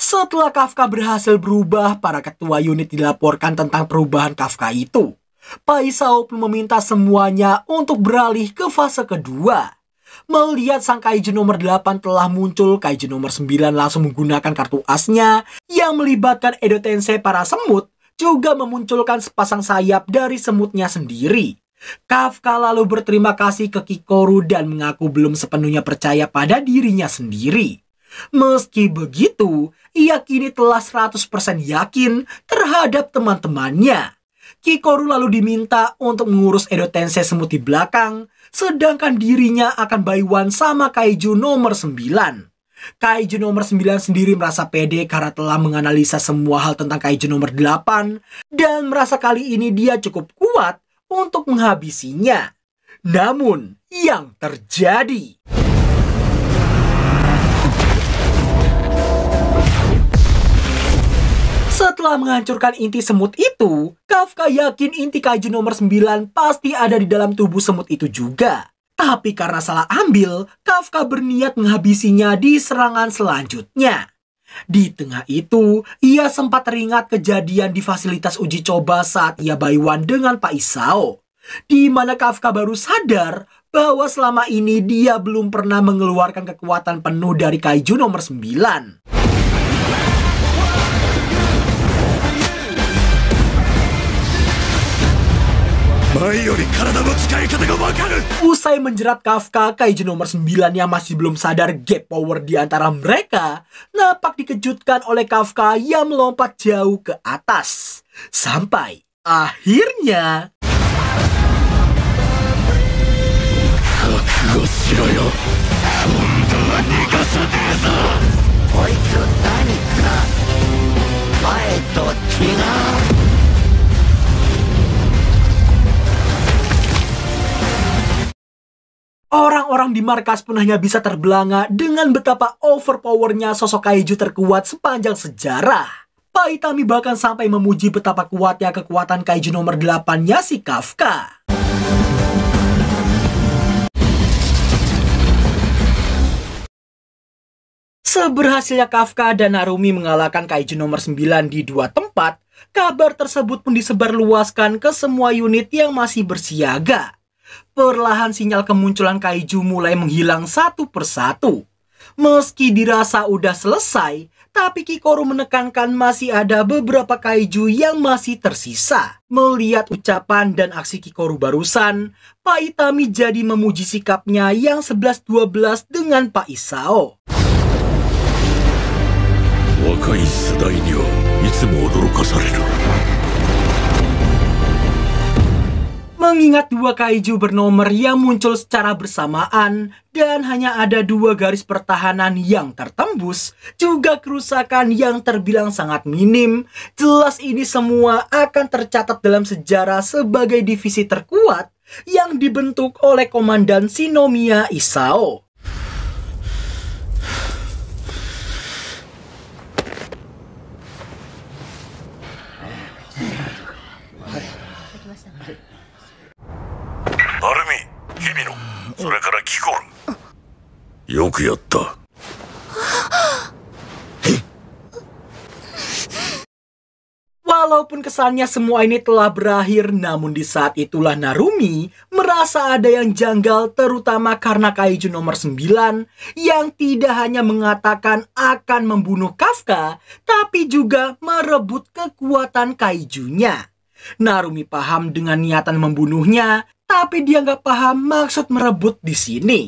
Setelah Kafka berhasil berubah, para ketua unit dilaporkan tentang perubahan Kafka itu. Pak Isao pun meminta semuanya untuk beralih ke fase kedua. Melihat sang kaiju nomor 8 telah muncul, kaiju nomor 9 langsung menggunakan kartu asnya yang melibatkan Edo Tensei para semut, juga memunculkan sepasang sayap dari semutnya sendiri. Kafka lalu berterima kasih ke Kikoru dan mengaku belum sepenuhnya percaya pada dirinya sendiri. Meski begitu, ia kini telah 100% yakin terhadap teman-temannya. Kikoru lalu diminta untuk mengurus Edo Tensei semut di belakang, sedangkan dirinya akan buy one sama kaiju nomor 9. Kaiju nomor 9 sendiri merasa pede karena telah menganalisa semua hal tentang kaiju nomor 8 dan merasa kali ini dia cukup kuat untuk menghabisinya. Namun, yang terjadi... Setelah menghancurkan inti semut itu, Kafka yakin inti kaiju nomor 9 pasti ada di dalam tubuh semut itu juga. Tapi karena salah ambil, Kafka berniat menghabisinya di serangan selanjutnya. Di tengah itu, ia sempat teringat kejadian di fasilitas uji coba saat ia buy one dengan Pak Isao, di mana Kafka baru sadar bahwa selama ini dia belum pernah mengeluarkan kekuatan penuh dari kaiju nomor 9. Usai menjerat Kafka, kaiju nomor 9 yang masih belum sadar gap power di antara mereka nampak dikejutkan oleh Kafka yang melompat jauh ke atas. Sampai akhirnya... orang di markas pun hanya bisa terbelanga dengan betapa overpowernya sosok kaiju terkuat sepanjang sejarah. Pak Itami bahkan sampai memuji betapa kuatnya kekuatan kaiju nomor 8-nya si Kafka. Seberhasilnya Kafka dan Narumi mengalahkan kaiju nomor 9 di 2 tempat, kabar tersebut pun disebarluaskan ke semua unit yang masih bersiaga. Perlahan sinyal kemunculan kaiju mulai menghilang satu persatu. Meski dirasa udah selesai, tapi Kikoru menekankan masih ada beberapa kaiju yang masih tersisa. Melihat ucapan dan aksi Kikoru barusan, Pak Itami jadi memuji sikapnya yang 11-12 dengan Pak Isao. 若い世代にはいつも驚かされる。 Mengingat 2 kaiju bernomor yang muncul secara bersamaan dan hanya ada 2 garis pertahanan yang tertembus, juga kerusakan yang terbilang sangat minim, jelas ini semua akan tercatat dalam sejarah sebagai divisi terkuat yang dibentuk oleh Komandan Shinomiya Isao. Narumi, Hibino, それからキコル。よくやった。 Walaupun kesannya semua ini telah berakhir, namun di saat itulah Narumi merasa ada yang janggal, terutama karena kaiju nomor 9 yang tidak hanya mengatakan akan membunuh Kafka, tapi juga merebut kekuatan kaijunya. Narumi paham dengan niatan membunuhnya, tapi dia nggak paham maksud merebut di sini.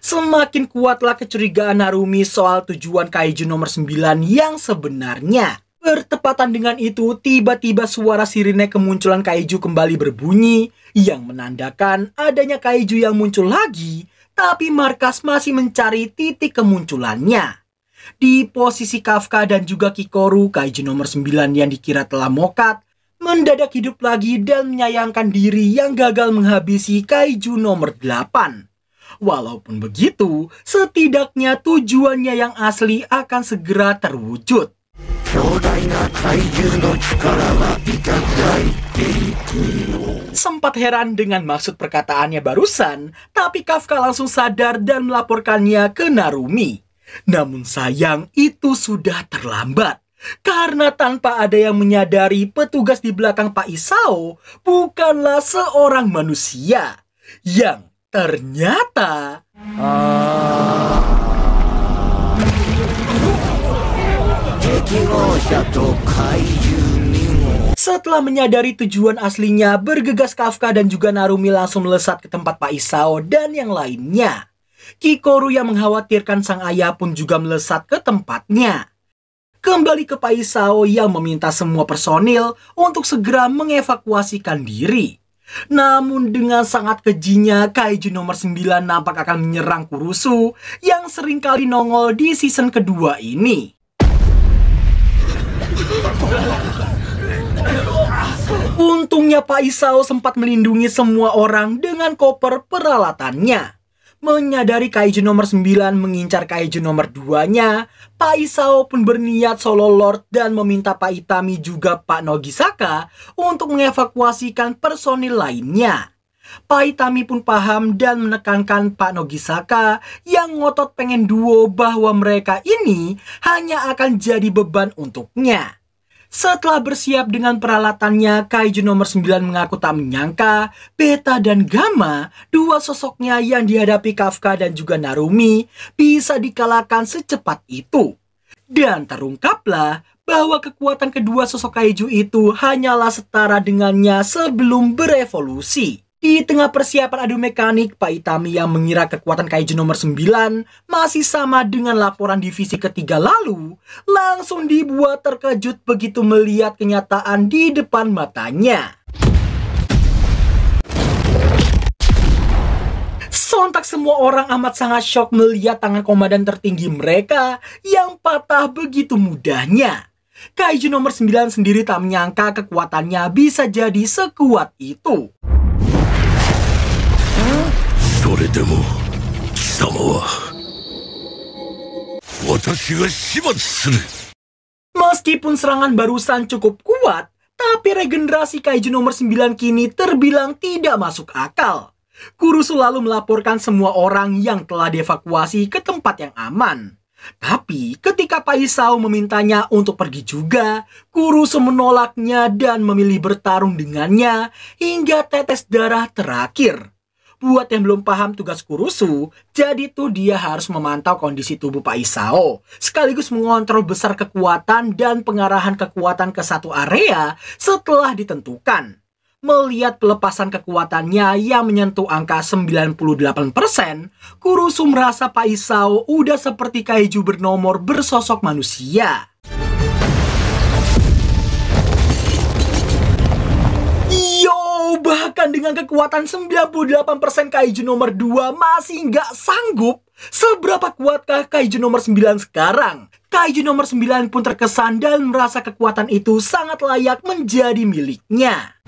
Semakin kuatlah kecurigaan Narumi soal tujuan kaiju nomor 9 yang sebenarnya. Bertepatan dengan itu, tiba-tiba suara sirine kemunculan kaiju kembali berbunyi, yang menandakan adanya kaiju yang muncul lagi, tapi markas masih mencari titik kemunculannya. Di posisi Kafka dan juga Kikoru, kaiju nomor 9 yang dikira telah mokat, mendadak hidup lagi dan menyayangkan diri yang gagal menghabisi kaiju nomor 8. Walaupun begitu, setidaknya tujuannya yang asli akan segera terwujud. Sempat heran dengan maksud perkataannya barusan, tapi Kafka langsung sadar dan melaporkannya ke Narumi. Namun sayang, itu sudah terlambat. Karena tanpa ada yang menyadari, petugas di belakang Pak Isao bukanlah seorang manusia yang ternyata setelah menyadari tujuan aslinya, bergegas Kafka dan juga Narumi langsung melesat ke tempat Pak Isao dan yang lainnya. Kikoru yang mengkhawatirkan sang ayah pun juga melesat ke tempatnya. Kembali ke Pak Isao yang meminta semua personil untuk segera mengevakuasikan diri. Namun dengan sangat kejinya, kaiju nomor 9 nampak akan menyerang Kurusu yang seringkali nongol di season kedua ini. Untungnya Pak Isao sempat melindungi semua orang dengan koper peralatannya. Menyadari kaiju nomor 9 mengincar kaiju nomor 2-nya, Pak Isao pun berniat solo lord dan meminta Pak Itami juga Pak Nogisaka untuk mengevakuasikan personil lainnya. Pak Itami pun paham dan menekankan Pak Nogisaka yang ngotot pengen duo bahwa mereka ini hanya akan jadi beban untuknya. Setelah bersiap dengan peralatannya, kaiju nomor 9 mengaku tak menyangka Beta dan Gamma, 2 sosoknya yang dihadapi Kafka dan juga Narumi, bisa dikalahkan secepat itu. Dan terungkaplah bahwa kekuatan kedua sosok kaiju itu hanyalah setara dengannya sebelum berevolusi. Di tengah persiapan adu mekanik, Pak Itami yang mengira kekuatan kaiju nomor 9 masih sama dengan laporan divisi ketiga lalu, langsung dibuat terkejut begitu melihat kenyataan di depan matanya. Sontak semua orang amat sangat syok melihat tangan komandan tertinggi mereka yang patah begitu mudahnya. Kaiju nomor 9 sendiri tak menyangka kekuatannya bisa jadi sekuat itu. 様は私が始末する。 Meskipun serangan barusan cukup kuat, tapi regenerasi kaiju nomor 9 kini terbilang tidak masuk akal. Kurusu lalu melaporkan semua orang yang telah dievakuasi ke tempat yang aman. Tapi ketika Pak Isao memintanya untuk pergi juga, Kurusu menolaknya dan memilih bertarung dengannya hingga tetes darah terakhir. Buat yang belum paham tugas Kurusu, jadi tuh dia harus memantau kondisi tubuh Pak Isao, sekaligus mengontrol besar kekuatan dan pengarahan kekuatan ke satu area setelah ditentukan. Melihat pelepasan kekuatannya yang menyentuh angka 98%, Kurusu merasa Pak Isao udah seperti kaiju bernomor bersosok manusia. Bahkan dengan kekuatan 98% kaiju nomor 2 masih nggak sanggup. Seberapa kuatkah kaiju nomor 9 sekarang? Kaiju nomor 9 pun terkesan dan merasa kekuatan itu sangat layak menjadi miliknya.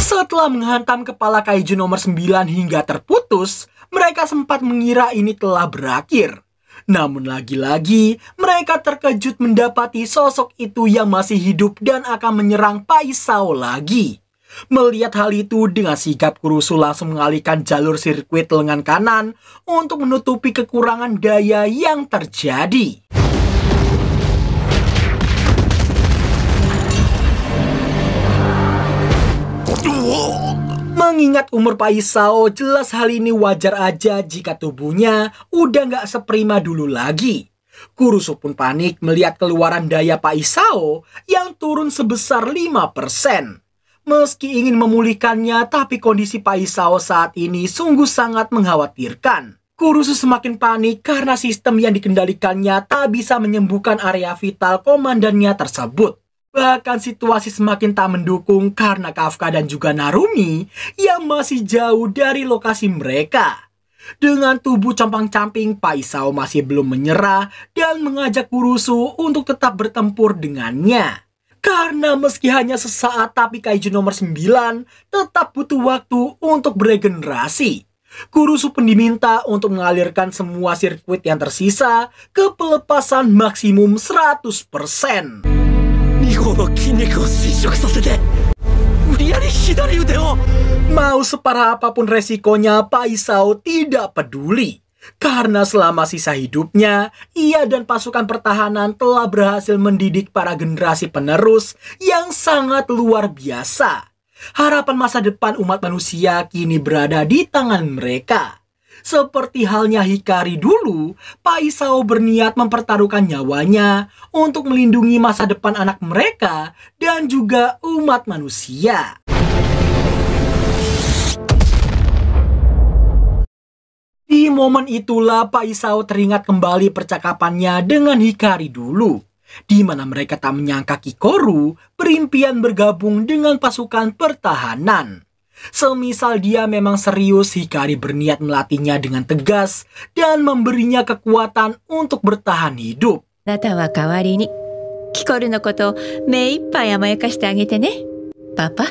Setelah menghantam kepala kaiju nomor 9 hingga terputus, mereka sempat mengira ini telah berakhir. Namun lagi-lagi mereka terkejut mendapati sosok itu yang masih hidup dan akan menyerang Pak Isao lagi. Melihat hal itu, dengan sigap Kurusu langsung mengalihkan jalur sirkuit lengan kanan untuk menutupi kekurangan daya yang terjadi. Mengingat umur Pak Isao, jelas hal ini wajar aja jika tubuhnya udah nggak seprima dulu lagi. Kurusu pun panik melihat keluaran daya Pak Isao yang turun sebesar 5%. Meski ingin memulihkannya, tapi kondisi Pak Isao saat ini sungguh sangat mengkhawatirkan. Kurusu semakin panik karena sistem yang dikendalikannya tak bisa menyembuhkan area vital komandannya tersebut. Bahkan situasi semakin tak mendukung karena Kafka dan juga Narumi yang masih jauh dari lokasi mereka. Dengan tubuh compang-camping, Pak Isao masih belum menyerah dan mengajak Kurusu untuk tetap bertempur dengannya. Karena meski hanya sesaat, tapi kaiju nomor 9 tetap butuh waktu untuk beregenerasi. Kurusu pun diminta untuk mengalirkan semua sirkuit yang tersisa ke pelepasan maksimum 100%. Mau separah apapun resikonya, Pak Isao tidak peduli. Karena selama sisa hidupnya, ia dan pasukan pertahanan telah berhasil mendidik para generasi penerus yang sangat luar biasa. Harapan masa depan umat manusia kini berada di tangan mereka. Seperti halnya Hikari dulu, Pak Isao berniat mempertaruhkan nyawanya untuk melindungi masa depan anak mereka dan juga umat manusia. Di momen itulah Pak Isao teringat kembali percakapannya dengan Hikari dulu, di mana mereka tak menyangka Kikoru berimpian bergabung dengan pasukan pertahanan. Semisal dia memang serius, Hikari berniat melatihnya dengan tegas dan memberinya kekuatan untuk bertahan hidup. あなたは代わりにキコルのことを目いっぱい甘やかしてあげてね、パパ。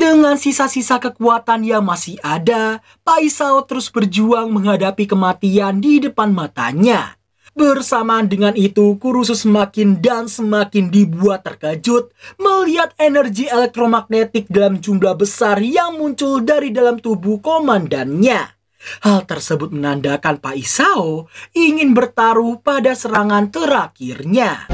Dengan sisa-sisa kekuatan yang masih ada, Pak Isao terus berjuang menghadapi kematian di depan matanya. Bersamaan dengan itu, Kurusu semakin dan semakin dibuat terkejut melihat energi elektromagnetik dalam jumlah besar yang muncul dari dalam tubuh komandannya. Hal tersebut menandakan Pak Isao ingin bertaruh pada serangan terakhirnya.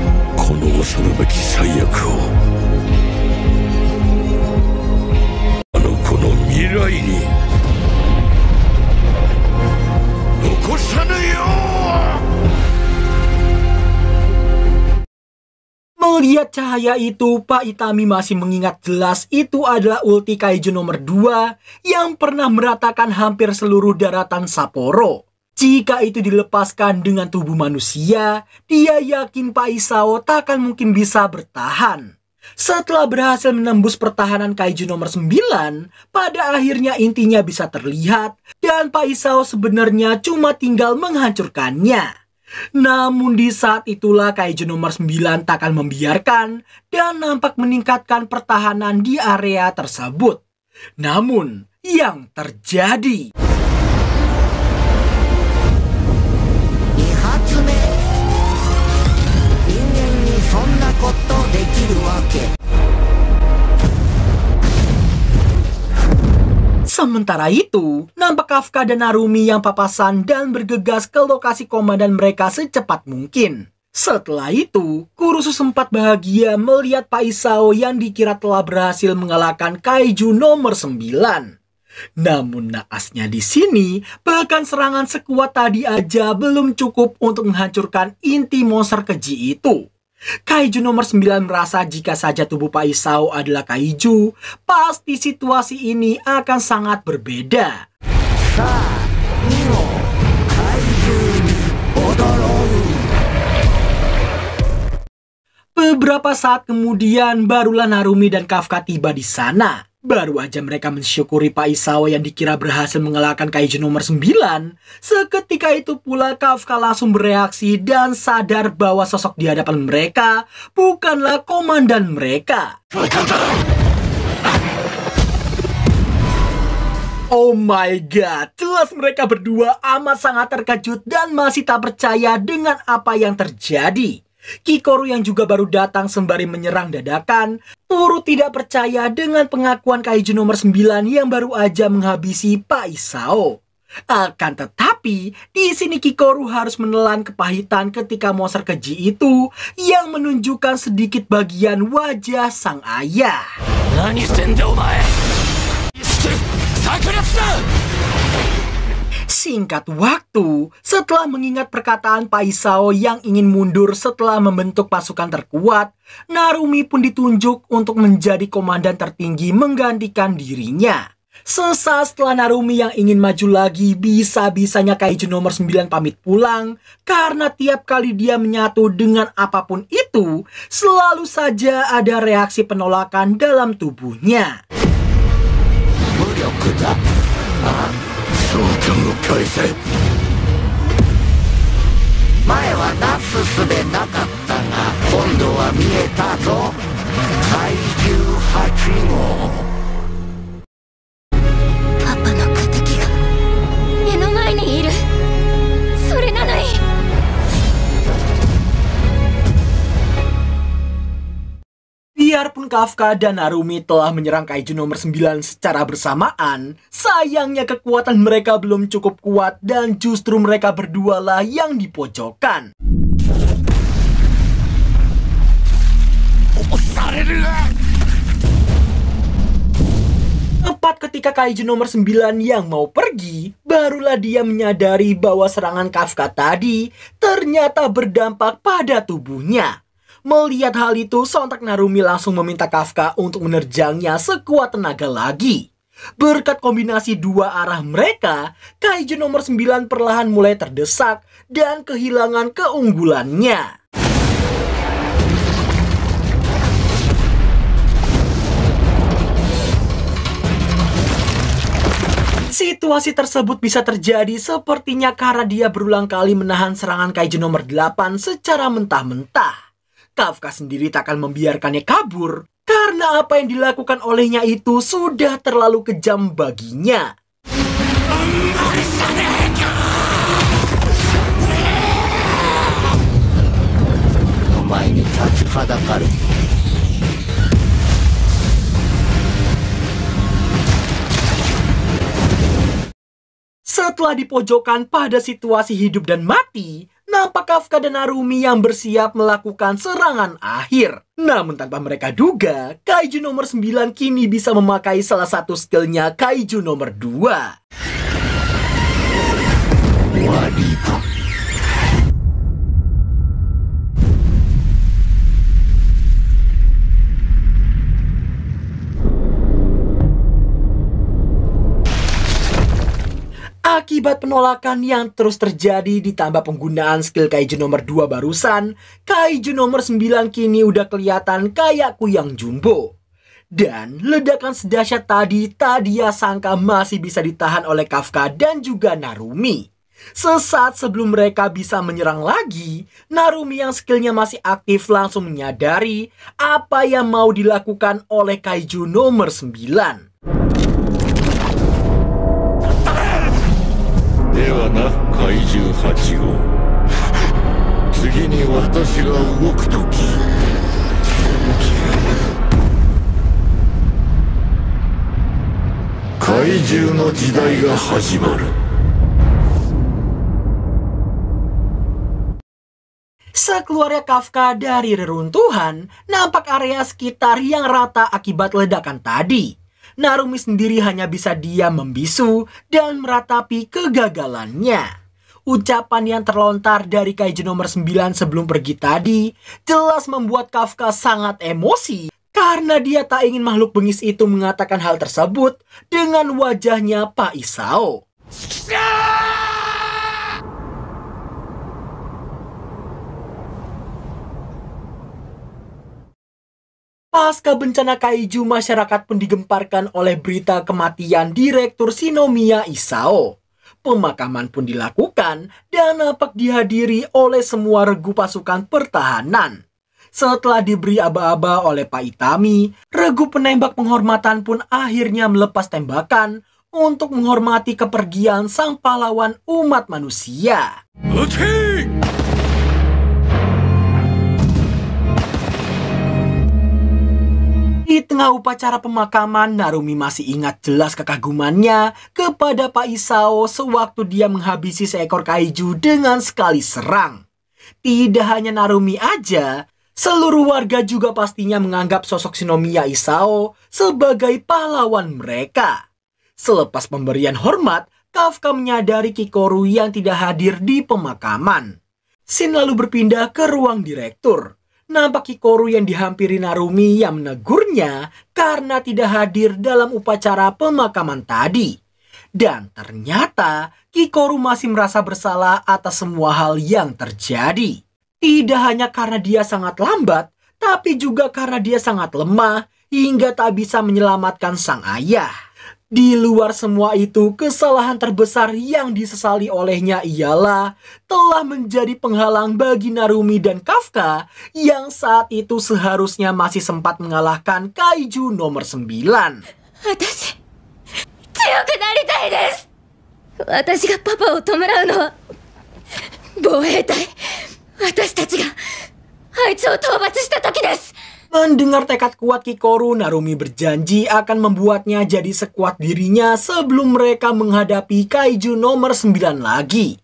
Melihat cahaya itu, Pak Itami masih mengingat jelas itu adalah ulti kaiju nomor 2 yang pernah meratakan hampir seluruh daratan Sapporo. Jika itu dilepaskan dengan tubuh manusia, dia yakin Pak Isao tak akan mungkin bisa bertahan. Setelah berhasil menembus pertahanan kaiju nomor 9, pada akhirnya intinya bisa terlihat dan Pak Isao sebenarnya cuma tinggal menghancurkannya. Namun di saat itulah Kaiju nomor 9 tak akan membiarkan dan nampak meningkatkan pertahanan di area tersebut. Namun yang terjadi, sementara itu, nampak Kafka dan Narumi yang papasan dan bergegas ke lokasi komandan mereka secepat mungkin. Setelah itu, Kurusu sempat bahagia melihat Pak Isao yang dikira telah berhasil mengalahkan Kaiju nomor 9. Namun naasnya di sini, bahkan serangan sekuat tadi aja belum cukup untuk menghancurkan inti monster keji itu. Kaiju nomor 9 merasa jika saja tubuh Pak Isao adalah kaiju, pasti situasi ini akan sangat berbeda. Beberapa saat kemudian barulah Narumi dan Kafka tiba di sana. Baru aja mereka mensyukuri Pak Isao yang dikira berhasil mengalahkan Kaiju nomor 9. Seketika itu pula Kafka langsung bereaksi dan sadar bahwa sosok di hadapan mereka bukanlah komandan mereka. Oh my god, jelas mereka berdua amat sangat terkejut dan masih tak percaya dengan apa yang terjadi. Kikoru yang juga baru datang sembari menyerang dadakan, turut tidak percaya dengan pengakuan Kaiju nomor 9 yang baru aja menghabisi Pak Isao. Akan tetapi, di sini Kikoru harus menelan kepahitan ketika monster keji itu yang menunjukkan sedikit bagian wajah sang ayah. Singkat waktu, setelah mengingat perkataan Pak Isao yang ingin mundur setelah membentuk pasukan terkuat, Narumi pun ditunjuk untuk menjadi komandan tertinggi menggantikan dirinya. Sesaat setelah Narumi yang ingin maju lagi, bisa-bisanya Kaiju nomor 9 pamit pulang karena tiap kali dia menyatu dengan apapun itu, selalu saja ada reaksi penolakan dalam tubuhnya. Papaの敵が目の前にいる。それなのに。Biarpun Kafka dan Narumi telah menyerang Kaiju nomor 9 secara bersamaan, sayangnya kekuatan mereka belum cukup kuat dan justru mereka berdualah yang dipojokkan. Tepat ketika Kaiju nomor 9 yang mau pergi, barulah dia menyadari bahwa serangan Kafka tadi ternyata berdampak pada tubuhnya. Melihat hal itu, sontak Narumi langsung meminta Kafka untuk menerjangnya sekuat tenaga lagi. Berkat kombinasi dua arah mereka, Kaiju nomor 9 perlahan mulai terdesak dan kehilangan keunggulannya. Situasi tersebut bisa terjadi sepertinya karena dia berulang kali menahan serangan Kaiju nomor 8 secara mentah-mentah. Kafka sendiri tak akan membiarkannya kabur karena apa yang dilakukan olehnya itu sudah terlalu kejam baginya. Setelah dipojokkan pada situasi hidup dan mati, nampak Kafka dan Narumi yang bersiap melakukan serangan akhir. Namun tanpa mereka duga, Kaiju nomor 9 kini bisa memakai salah satu skillnya Kaiju nomor 2. Akibat penolakan yang terus terjadi ditambah penggunaan skill Kaiju nomor 2 barusan, Kaiju nomor 9 kini udah kelihatan kayak kuyang jumbo. Dan ledakan sedahsyat tadi tak dia sangka masih bisa ditahan oleh Kafka dan juga Narumi. Sesaat sebelum mereka bisa menyerang lagi, Narumi yang skillnya masih aktif langsung menyadari apa yang mau dilakukan oleh kaiju nomor 9. ではな怪獣8号次に私が動くとき怪獣の時代が始まる Sekeluarnya Kafka dari reruntuhan, nampak area sekitar yang rata akibat ledakan tadi. Narumi sendiri hanya bisa diam membisu dan meratapi kegagalannya. Ucapan yang terlontar dari kaiju nomor 9 sebelum pergi tadi jelas membuat Kafka sangat emosi karena dia tak ingin makhluk bengis itu mengatakan hal tersebut dengan wajahnya Pak Isao. Pasca bencana kaiju, masyarakat pun digemparkan oleh berita kematian Direktur Shinomiya Isao. Pemakaman pun dilakukan dan nampak dihadiri oleh semua regu pasukan pertahanan. Setelah diberi aba-aba oleh Pak Itami, regu penembak penghormatan pun akhirnya melepas tembakan untuk menghormati kepergian sang pahlawan umat manusia. Di tengah upacara pemakaman, Narumi masih ingat jelas kekagumannya kepada Pak Isao sewaktu dia menghabisi seekor kaiju dengan sekali serang. Tidak hanya Narumi aja, seluruh warga juga pastinya menganggap sosok Shinomiya Isao sebagai pahlawan mereka. Selepas pemberian hormat, Kafka menyadari Kikoru yang tidak hadir di pemakaman. Shin lalu berpindah ke ruang direktur. Nampak Kikoru yang dihampiri Narumi yang menegurnya karena tidak hadir dalam upacara pemakaman tadi. Dan ternyata Kikoru masih merasa bersalah atas semua hal yang terjadi. Tidak hanya karena dia sangat lambat, tapi juga karena dia sangat lemah hingga tak bisa menyelamatkan sang ayah. Di luar semua itu, kesalahan terbesar yang disesali olehnya ialah telah menjadi penghalang bagi Narumi dan Kafka yang saat itu seharusnya masih sempat mengalahkan kaiju nomor 9. 私強くなりたいです。私がパパを弔うのは防衛隊、私たちがあいつを討伐した時です。 Mendengar tekad kuat Kikoru, Narumi berjanji akan membuatnya jadi sekuat dirinya sebelum mereka menghadapi kaiju nomor 9 lagi.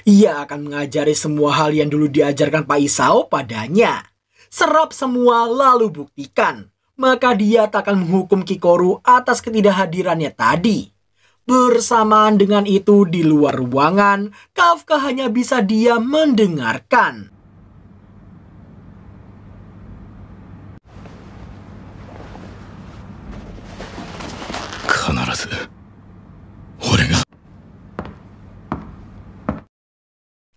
Ia akan mengajari semua hal yang dulu diajarkan Pak Isao padanya. Serap semua lalu buktikan. Maka dia tak akan menghukum Kikoru atas ketidakhadirannya tadi. Bersamaan dengan itu, di luar ruangan, Kafka hanya bisa diam mendengarkan.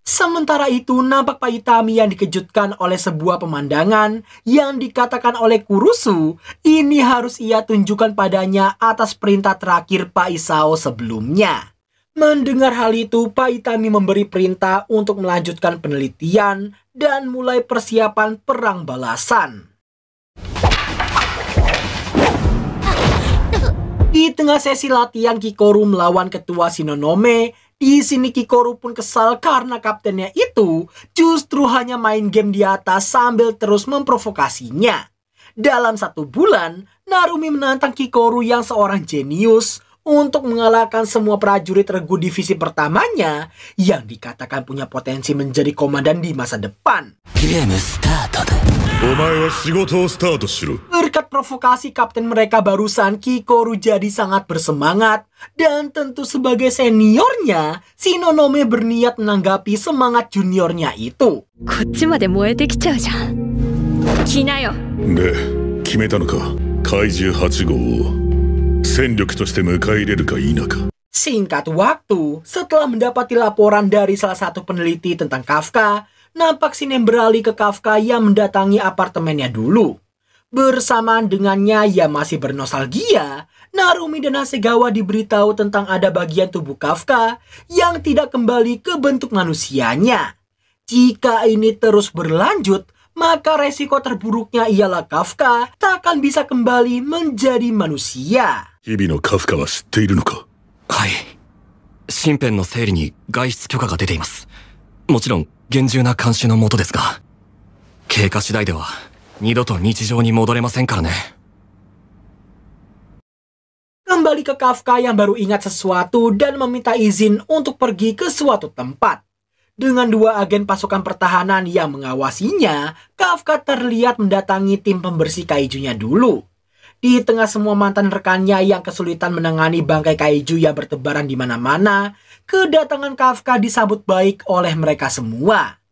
Sementara itu, nampak Pak Itami yang dikejutkan oleh sebuah pemandangan yang dikatakan oleh Kurusu ini harus ia tunjukkan padanya atas perintah terakhir Pak Isao sebelumnya. Mendengar hal itu, Pak Itami memberi perintah untuk melanjutkan penelitian dan mulai persiapan perang balasan. Di tengah sesi latihan Kikoru melawan ketua Shinonome, di sini Kikoru pun kesal karena kaptennya itu justru hanya main game di atas sambil terus memprovokasinya. Dalam 1 bulan, Narumi menantang Kikoru yang seorang jenius untuk mengalahkan semua prajurit regu divisi pertamanya yang dikatakan punya potensi menjadi komandan di masa depan. Berkat provokasi kapten mereka barusan, Kikoru jadi sangat bersemangat. Dan tentu sebagai seniornya, Shinonome berniat menanggapi semangat juniornya itu. こっちまで燃えてきちゃうじゃん。来なよ。で、決めたのか怪獣8号を戦力として迎え入れるか否か Singkat waktu, setelah mendapati laporan dari salah satu peneliti tentang Kafka, nampak Shin yang beralih ke Kafka yang mendatangi apartemennya dulu. Bersamaan dengannya, ia masih bernostalgia Narumi dan Hasegawa diberitahu tentang ada bagian tubuh Kafka yang tidak kembali ke bentuk manusianya. Jika ini terus berlanjut, maka resiko terburuknya ialah Kafka tak akan bisa kembali menjadi manusia. 日々のカフカは知っているのか？はい。身辺の整理に外出許可が出ています。もちろん厳重な監視の下ですが、経過次第では二度と日常に戻れませんからね。Kembali ke Kafka yang baru ingat sesuatu dan meminta izin untuk pergi ke suatu tempat. Dengan 2 agen pasukan pertahanan yang mengawasinya, Kafka terlihat mendatangi tim pembersih kaijunya dulu. Di tengah semua mantan rekannya yang kesulitan menangani bangkai kaiju yang bertebaran di mana-mana, kedatangan Kafka disambut baik oleh mereka semua.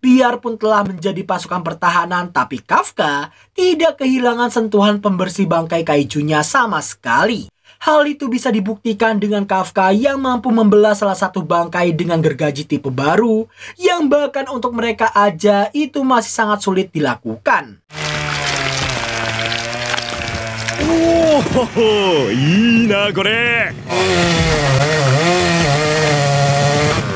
Biarpun telah menjadi pasukan pertahanan, tapi Kafka tidak kehilangan sentuhan pembersih bangkai kaijunya sama sekali. Hal itu bisa dibuktikan dengan Kafka yang mampu membelah salah satu bangkai dengan gergaji tipe baru, yang bahkan untuk mereka aja itu masih sangat sulit dilakukan. Oh, いいなこれ。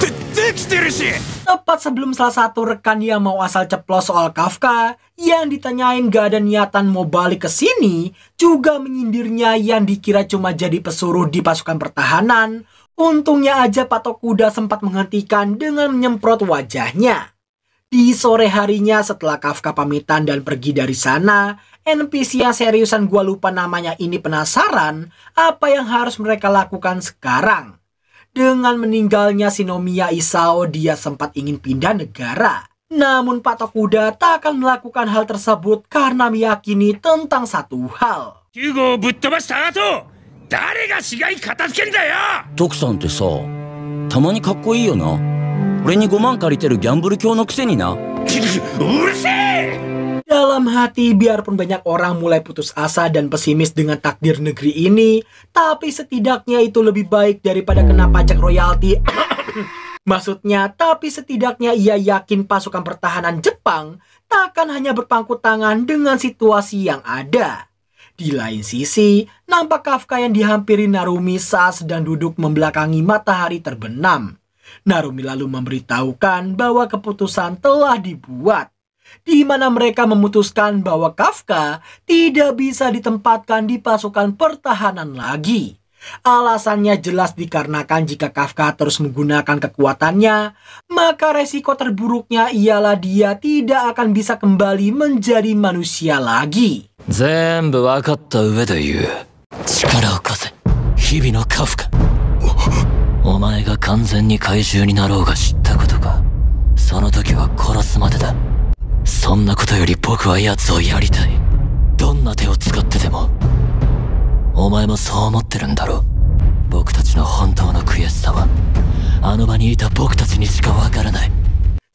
できてるし。 Tepat sebelum salah satu rekan yang mau asal ceplos soal Kafka, yang ditanyain gak ada niatan mau balik ke sini, juga menyindirnya yang dikira cuma jadi pesuruh di pasukan pertahanan. Untungnya aja Patok Kuda sempat menghentikan dengan menyemprot wajahnya. Di sore harinya setelah Kafka pamitan dan pergi dari sana, NPC yang seriusan gua lupa namanya ini penasaran apa yang harus mereka lakukan sekarang. Dengan meninggalnya Shinomiya Isao, dia sempat ingin pindah negara. Namun Patok Kuda tak akan melakukan hal tersebut karena meyakini tentang satu hal. 9号ぶっ飛ばした後、誰が死骸片付けんだよ。徳さんってさ、たまにかっこいいよな。俺に5万借りてるギャンブル教のくせにな。うるせえ。 Dalam hati, biarpun banyak orang mulai putus asa dan pesimis dengan takdir negeri ini, tapi setidaknya itu lebih baik daripada kena pajak royalti. Maksudnya, tapi setidaknya ia yakin pasukan pertahanan Jepang takkan hanya berpangku tangan dengan situasi yang ada. Di lain sisi, nampak Kafka yang dihampiri Narumi saat sedang duduk membelakangi matahari terbenam. Narumi lalu memberitahukan bahwa keputusan telah dibuat, di mana mereka memutuskan bahwa Kafka tidak bisa ditempatkan di pasukan pertahanan lagi. Alasannya jelas dikarenakan jika Kafka terus menggunakan kekuatannya, maka resiko terburuknya ialah dia tidak akan bisa kembali menjadi manusia lagi. 全部分かった上で言う。力を貸せ、日々のカフカ。お前が完全に怪獣になろうが知ったことか。その時は殺すまでだ。そんなことより僕は奴をやりたい。どんな手を使ってでも。お前もそう思ってるんだろう。僕たちの本当の悔しさはあの場にいた僕たちにしかわからない。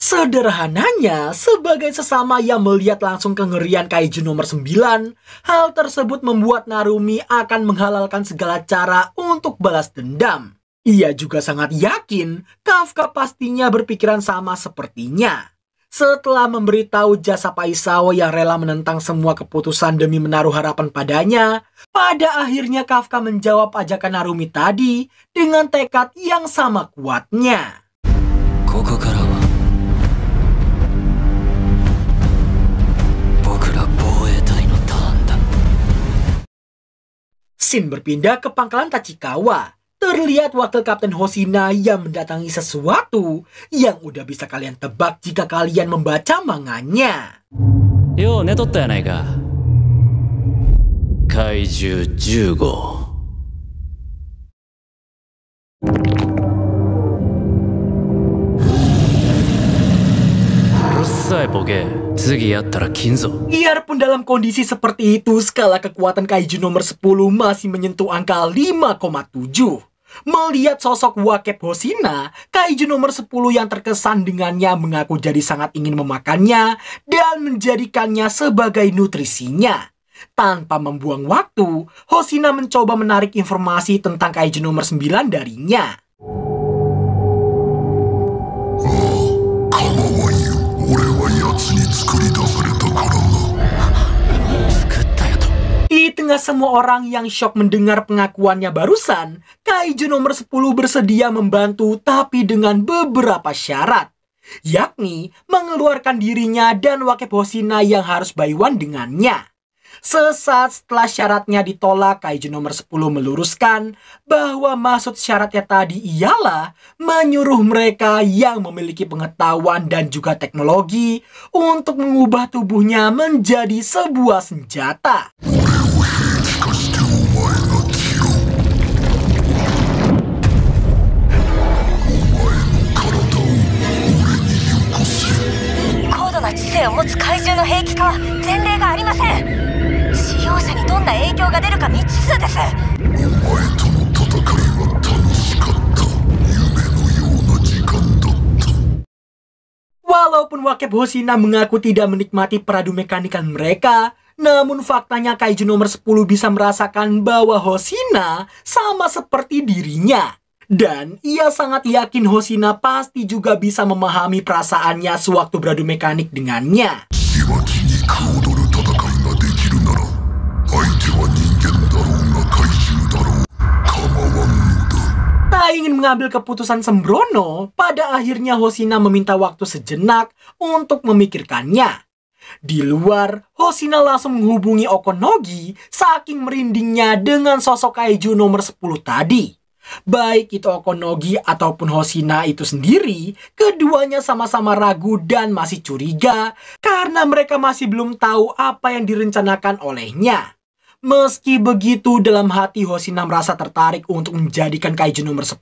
Sederhananya, sebagai sesama yang melihat langsung kengerian kaiju nomor 9, hal tersebut membuat Narumi akan menghalalkan segala cara untuk balas dendam. Ia juga sangat yakin Kafka pastinya berpikiran sama sepertinya. Setelah memberitahu jasa Pak Isao yang rela menentang semua keputusan demi menaruh harapan padanya, pada akhirnya Kafka menjawab ajakan Narumi tadi dengan tekad yang sama kuatnya. Scene berpindah ke pangkalan Tachikawa. Terlihat wakil Kapten Hoshina yang mendatangi sesuatu yang udah bisa kalian tebak jika kalian membaca manganya. Yo, 寝とったやないか。怪獣10号。うっさいボケ。次やったら金ぞ。 Biarpun dalam kondisi seperti itu, skala kekuatan kaiju nomor 10 masih menyentuh angka 5,7. Melihat sosok Wakep Hoshina, kaiju nomor 10 yang terkesan dengannya mengaku jadi sangat ingin memakannya dan menjadikannya sebagai nutrisinya. Tanpa membuang waktu, Hoshina mencoba menarik informasi tentang kaiju nomor 9 darinya. tengah semua orang yang syok mendengar pengakuannya barusan, Kaiju nomor 10 bersedia membantu tapi dengan beberapa syarat. Yakni mengeluarkan dirinya dan Wakeb Hoshina yang harus buy one dengannya. Sesaat setelah syaratnya ditolak, Kaiju nomor 10 meluruskan bahwa maksud syaratnya tadi ialah menyuruh mereka yang memiliki pengetahuan dan juga teknologi untuk mengubah tubuhnya menjadi sebuah senjata. Walaupun Wakeb Hoshina mengaku tidak menikmati peradu mekanikan mereka, namun faktanya Kaiju nomor 10 bisa merasakan bahwa Hoshina sama seperti dirinya. Dan ia sangat yakin Hoshina pasti juga bisa memahami perasaannya sewaktu beradu mekanik dengannya. Tak ingin mengambil keputusan sembrono, pada akhirnya Hoshina meminta waktu sejenak untuk memikirkannya. Di luar, Hoshina langsung menghubungi Okonogi saking merindingnya dengan sosok Kaiju nomor 10 tadi. Baik itu Okonogi ataupun Hoshina itu sendiri, keduanya sama-sama ragu dan masih curiga karena mereka masih belum tahu apa yang direncanakan olehnya. Meski begitu, dalam hati Hoshina merasa tertarik untuk menjadikan Kaiju nomor 10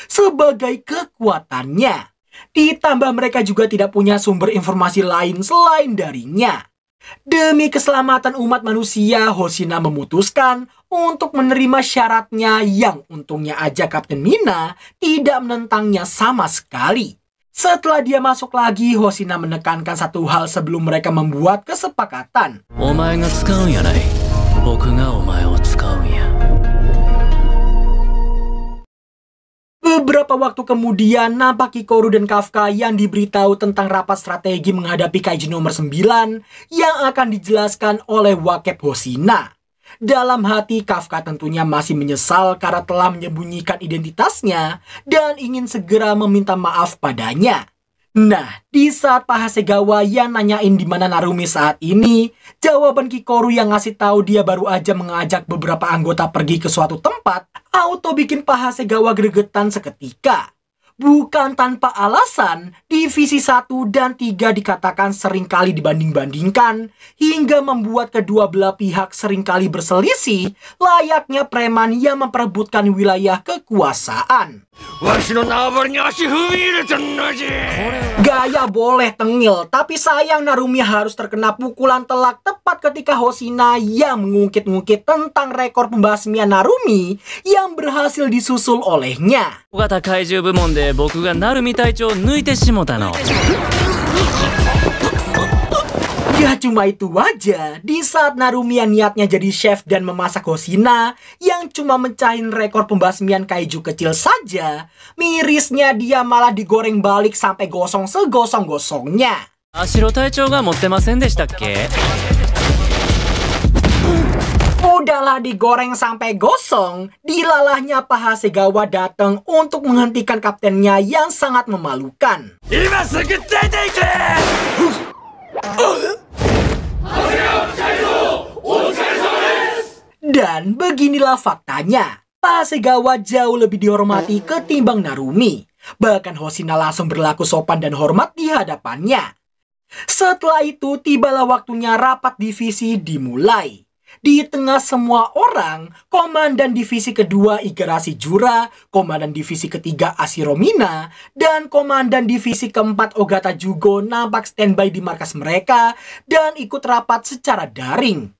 sebagai kekuatannya. Ditambah mereka juga tidak punya sumber informasi lain selain darinya. Demi keselamatan umat manusia, Hoshina memutuskan untuk menerima syaratnya yang untungnya aja Kapten Mina tidak menentangnya sama sekali. Setelah dia masuk lagi, Hoshina menekankan satu hal sebelum mereka membuat kesepakatan. Beberapa waktu kemudian, nampak Hikaru dan Kafka yang diberitahu tentang rapat strategi menghadapi Kaiju nomor 9 yang akan dijelaskan oleh Wakeb Hoshina. Dalam hati, Kafka tentunya masih menyesal karena telah menyembunyikan identitasnya dan ingin segera meminta maaf padanya. Nah, di saat Pak Hasegawa yang nanyain di mana Narumi saat ini, jawaban Hikaru yang ngasih tahu dia baru aja mengajak beberapa anggota pergi ke suatu tempat, auto bikin Pak Hasegawa gregetan seketika. Bukan tanpa alasan, divisi 1 dan 3 dikatakan seringkali dibanding-bandingkan, hingga membuat kedua belah pihak seringkali berselisih, layaknya preman yang memperebutkan wilayah kekuasaan. Gaya boleh tengil, tapi sayang Narumi harus terkena pukulan telak tepat ketika Hoshina yang mengungkit-ungkit tentang rekor pembasmian Narumi yang berhasil disusul olehnya. Ya cuma itu aja, di saat Narumi yang niatnya jadi chef dan memasak Hoshina yang cuma mencahin rekor pembasmian kaiju kecil saja, mirisnya dia malah digoreng balik sampai gosong segosong-gosongnya. Udahlah digoreng sampai gosong, dilalahnya Pak Hasegawa datang untuk menghentikan kaptennya yang sangat memalukan. Dan beginilah faktanya, Pak Hasegawa jauh lebih dihormati ketimbang Narumi. Bahkan Hoshina langsung berlaku sopan dan hormat di hadapannya. Setelah itu tibalah waktunya rapat divisi dimulai. Di tengah semua orang, Komandan Divisi Kedua Igarashi Jura, Komandan Divisi Ketiga Ashiro Mina, dan Komandan Divisi Keempat Ogata Jugo nampak standby di markas mereka dan ikut rapat secara daring.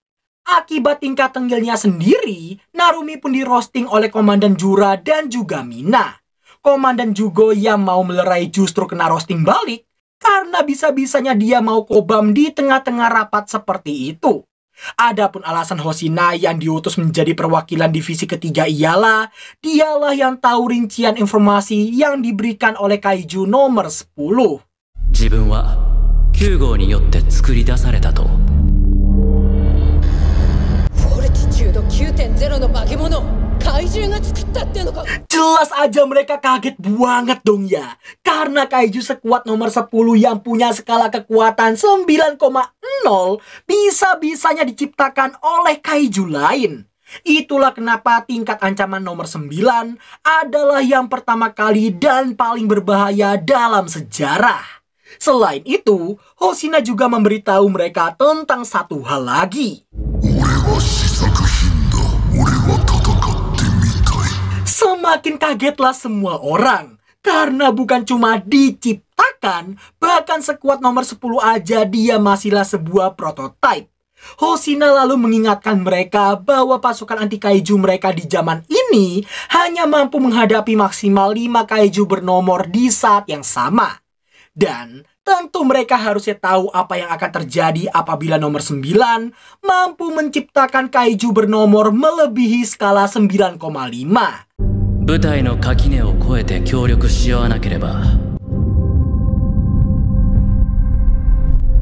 Akibat tingkat tenggilnya sendiri, Narumi pun di-roasting oleh Komandan Jura dan juga Mina. Komandan Jugo yang mau melerai justru kena roasting balik, karena bisa-bisanya dia mau kobam di tengah-tengah rapat seperti itu. Adapun alasan Hoshina yang diutus menjadi perwakilan divisi ketiga ialah dialah yang tahu rincian informasi yang diberikan oleh Kaiju nomor 10. Jelas aja mereka kaget banget dong ya. Karena kaiju sekuat nomor 10 yang punya skala kekuatan 9,0 bisa-bisanya diciptakan oleh kaiju lain. Itulah kenapa tingkat ancaman nomor 9 adalah yang pertama kali dan paling berbahaya dalam sejarah. Selain itu, Hoshina juga memberitahu mereka tentang satu hal lagi. Semakin kagetlah semua orang, karena bukan cuma diciptakan, bahkan sekuat nomor 10 aja dia masihlah sebuah prototipe. Hoshina lalu mengingatkan mereka bahwa pasukan anti kaiju mereka di zaman ini hanya mampu menghadapi maksimal 5 kaiju bernomor di saat yang sama. Dan tentu mereka harusnya tahu apa yang akan terjadi apabila nomor 9 mampu menciptakan kaiju bernomor melebihi skala 9,5. 部隊の垣根を越えて協力し合わなければ、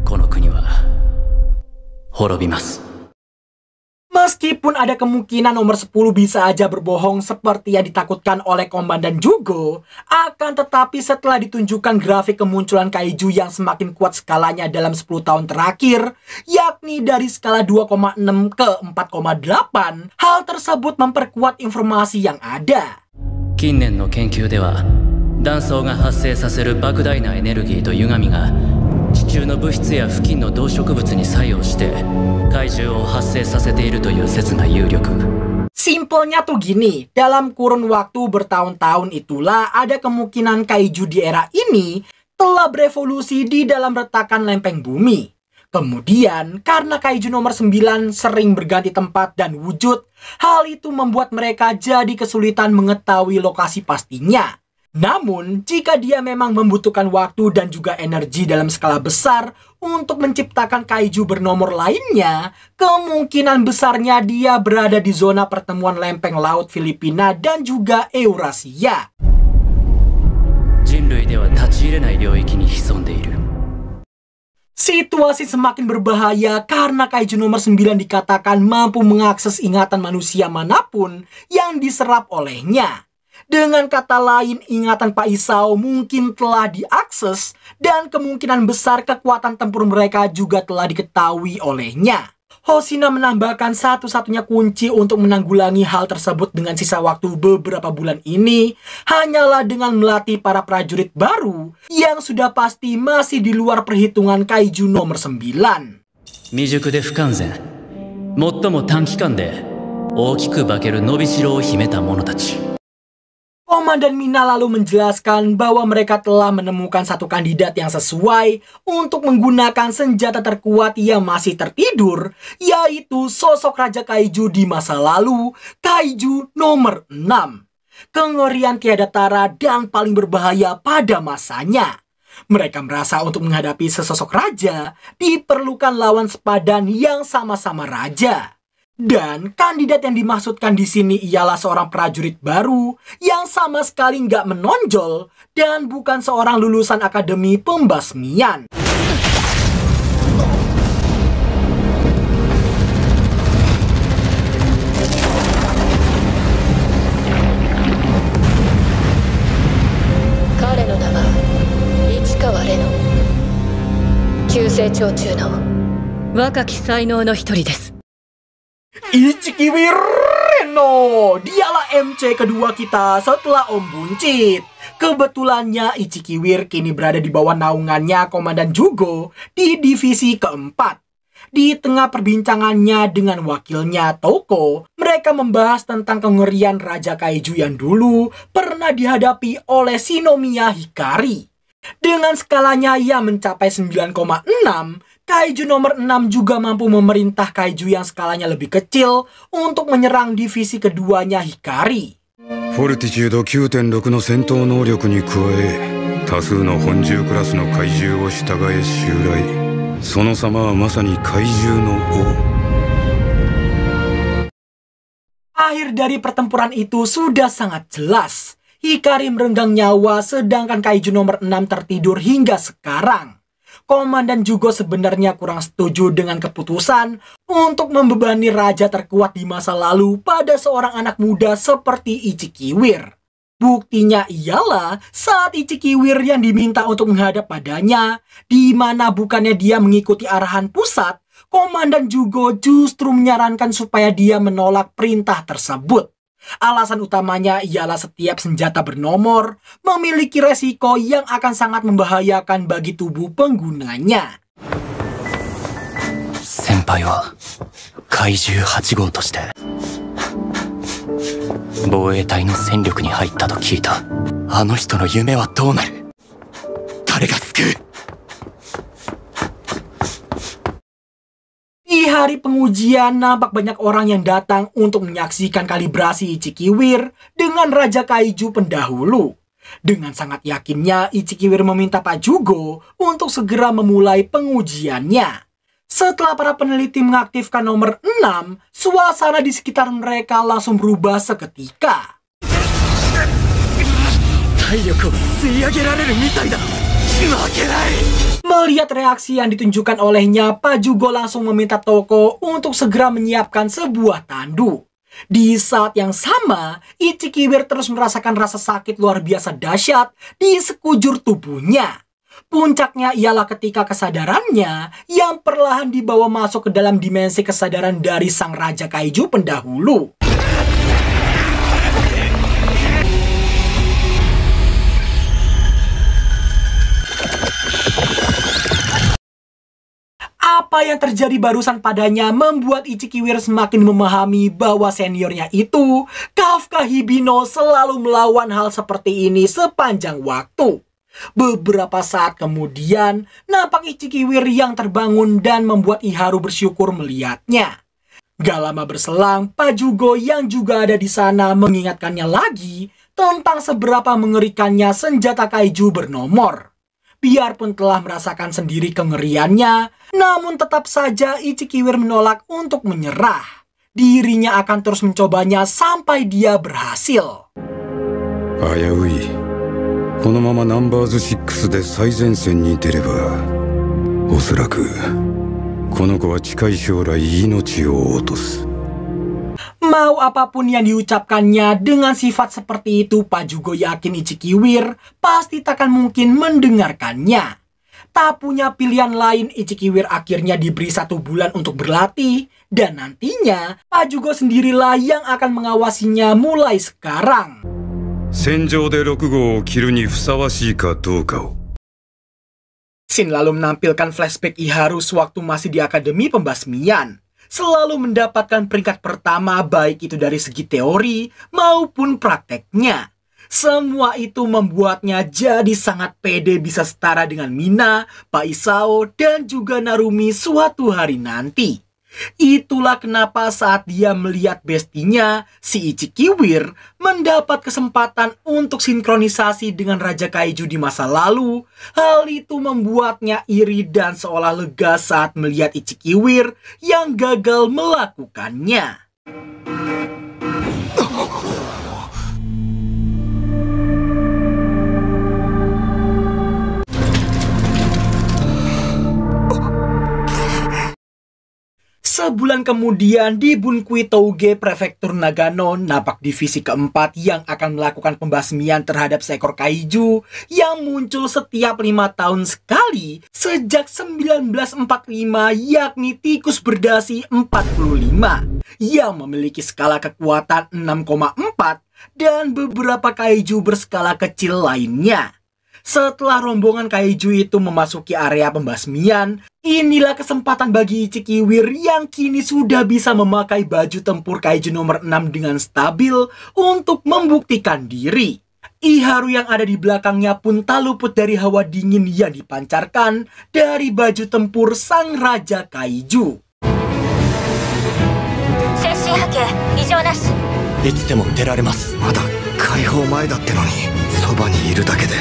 この国は滅びます。 Meskipun ada kemungkinan nomor 10 bisa aja berbohong seperti yang ditakutkan oleh Komandan Jugo, akan tetapi setelah ditunjukkan grafik kemunculan kaiju yang semakin kuat skalanya dalam 10 tahun terakhir, yakni dari skala 2,6 ke 4,8, hal tersebut memperkuat informasi yang ada. 近年の研究では、断層が発生させる莫大なエネルギーと歪みが地中の物質や付近の動植物に作用して怪獣を発生させているという説が有力。 Simpelnya tuh gini, dalam kurun waktu bertahun-tahun itulah ada kemungkinan kaiju di era ini telah berevolusi di dalam retakan lempeng bumi. Kemudian, karena kaiju nomor 9 sering berganti tempat dan wujud, hal itu membuat mereka jadi kesulitan mengetahui lokasi pastinya. Namun, jika dia memang membutuhkan waktu dan juga energi dalam skala besar untuk menciptakan kaiju bernomor lainnya, kemungkinan besarnya dia berada di zona pertemuan lempeng laut Filipina dan juga Eurasia. Situasi semakin berbahaya karena kaiju nomor 9 dikatakan mampu mengakses ingatan manusia manapun yang diserap olehnya. Dengan kata lain, ingatan Pak Isao mungkin telah diakses dan kemungkinan besar kekuatan tempur mereka juga telah diketahui olehnya. Hoshina menambahkan satu-satunya kunci untuk menanggulangi hal tersebut dengan sisa waktu beberapa bulan ini hanyalah dengan melatih para prajurit baru yang sudah pasti masih di luar perhitungan kaiju nomor 9. 未熟で不完全、最も短期間で大きく化ける伸びしろを秘めた者たち。 Komandan Mina lalu menjelaskan bahwa mereka telah menemukan satu kandidat yang sesuai untuk menggunakan senjata terkuat yang masih tertidur, yaitu sosok Raja Kaiju di masa lalu, Kaiju nomor 6. Kengerian tiada tara dan paling berbahaya pada masanya. Mereka merasa untuk menghadapi sesosok raja, diperlukan lawan sepadan yang sama-sama raja. Dan kandidat yang dimaksudkan di sini ialah seorang prajurit baru yang sama sekali nggak menonjol dan bukan seorang lulusan akademi pembasmian. Ichikiwi Reno, dialah MC kedua kita setelah Om Buncit. Kebetulannya Ichikiwir kini berada di bawah naungannya Komandan Jugo di divisi keempat. Di tengah perbincangannya dengan wakilnya Toko, mereka membahas tentang kengerian Raja Kaiju yang dulu pernah dihadapi oleh Shinomiya Hikari. Dengan skalanya yang mencapai 9,6, Kaiju nomor 6 juga mampu memerintah kaiju yang skalanya lebih kecil untuk menyerang divisi keduanya Hikari. Fortitude 9.6 の戦闘能力に加え、多数の本獣クラスの怪獣を従え襲来。その様はまさに怪獣の王。 Akhir dari pertempuran itu sudah sangat jelas. Hikari merenggang nyawa sedangkan kaiju nomor 6 tertidur hingga sekarang. Komandan Jugo sebenarnya kurang setuju dengan keputusan untuk membebani raja terkuat di masa lalu pada seorang anak muda seperti Ichikiwir. Buktinya ialah saat Ichikiwir yang diminta untuk menghadap padanya, di mana bukannya dia mengikuti arahan pusat, Komandan Jugo justru menyarankan supaya dia menolak perintah tersebut. Alasan utamanya ialah setiap senjata bernomor memiliki resiko yang akan sangat membahayakan bagi tubuh penggunanya. Senpai wa Kaiju 8号として防衛隊の戦力に入ったと聞いた。あの人の夢はどうなる？誰が救う？ Di hari pengujian, nampak banyak orang yang datang untuk menyaksikan kalibrasi Ichikiwir dengan Raja Kaiju pendahulu. Dengan sangat yakinnya, Ichikiwir meminta Pak Jugo untuk segera memulai pengujiannya. Setelah para peneliti mengaktifkan nomor 6, suasana di sekitar mereka langsung berubah seketika. Melihat reaksi yang ditunjukkan olehnya, Pak Jugo langsung meminta Toko untuk segera menyiapkan sebuah tandu. Di saat yang sama, Ichikiwir terus merasakan rasa sakit luar biasa dahsyat di sekujur tubuhnya. Puncaknya ialah ketika kesadarannya yang perlahan dibawa masuk ke dalam dimensi kesadaran dari sang Raja Kaiju pendahulu. Apa yang terjadi barusan padanya membuat Ichikiwir semakin memahami bahwa seniornya itu, Kafka Hibino, selalu melawan hal seperti ini sepanjang waktu. Beberapa saat kemudian, nampak Ichikiwir yang terbangun dan membuat Iharu bersyukur melihatnya. Gak lama berselang, Pak Jugo yang juga ada di sana mengingatkannya lagi tentang seberapa mengerikannya senjata kaiju bernomor. Biarpun telah merasakan sendiri kengeriannya, namun tetap saja Ichikiwir menolak untuk menyerah. Dirinya akan terus mencobanya sampai dia berhasil. Ayaui, このままナンバーズ6で最前線に出れば、おそらくこの子は近い将来命を落とす。 Mau apapun yang diucapkannya dengan sifat seperti itu, Pak Jugo yakin Ichikiwir pasti takkan mungkin mendengarkannya. Tak punya pilihan lain, Ichikiwir akhirnya diberi 1 bulan untuk berlatih, dan nantinya Pak Jugo sendirilah yang akan mengawasinya mulai sekarang. 戦場で6号を切るにふさわしいかどうかを。 Shin lalu menampilkan flashback Iharu sewaktu masih di Akademi Pembasmian. Selalu mendapatkan peringkat pertama baik itu dari segi teori maupun prakteknya. Semua itu membuatnya jadi sangat pede bisa setara dengan Mina, Pak Isao, dan juga Narumi suatu hari nanti. Itulah kenapa saat dia melihat bestinya, si Ichikiwir mendapat kesempatan untuk sinkronisasi dengan Raja Kaiju di masa lalu. Hal itu membuatnya iri dan seolah lega saat melihat Ichikiwir yang gagal melakukannya. Sebulan kemudian di Bunkui Touge, Prefektur Nagano, nampak divisi keempat yang akan melakukan pembasmian terhadap seekor kaiju yang muncul setiap 5 tahun sekali sejak 1945, yakni tikus berdasi 45 yang memiliki skala kekuatan 6,4 dan beberapa kaiju berskala kecil lainnya. Setelah rombongan kaiju itu memasuki area pembasmian, inilah kesempatan bagi Ichikiwir yang kini sudah bisa memakai baju tempur kaiju nomor 6 dengan stabil untuk membuktikan diri. Iharu yang ada di belakangnya pun tak luput dari hawa dingin yang dipancarkan dari baju tempur sang Raja Kaiju. 精神波形異常なし。いつでも出られます。まだ解放前だってのに、そばにいるだけで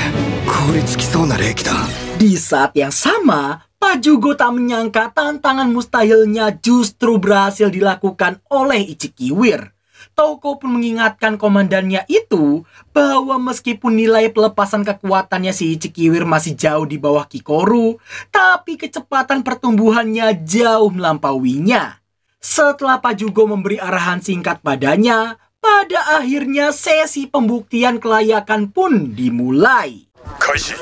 凍りつきそうな冷気だ。 Di saat yang sama, Pak Jugo tak menyangka tantangan mustahilnya justru berhasil dilakukan oleh Ichikiwir. Touko pun mengingatkan komandannya itu bahwa meskipun nilai pelepasan kekuatannya si Ichikiwir masih jauh di bawah Kikoru, tapi kecepatan pertumbuhannya jauh melampauinya. Setelah Pajugo memberi arahan singkat padanya, pada akhirnya sesi pembuktian kelayakan pun dimulai. Kaishi.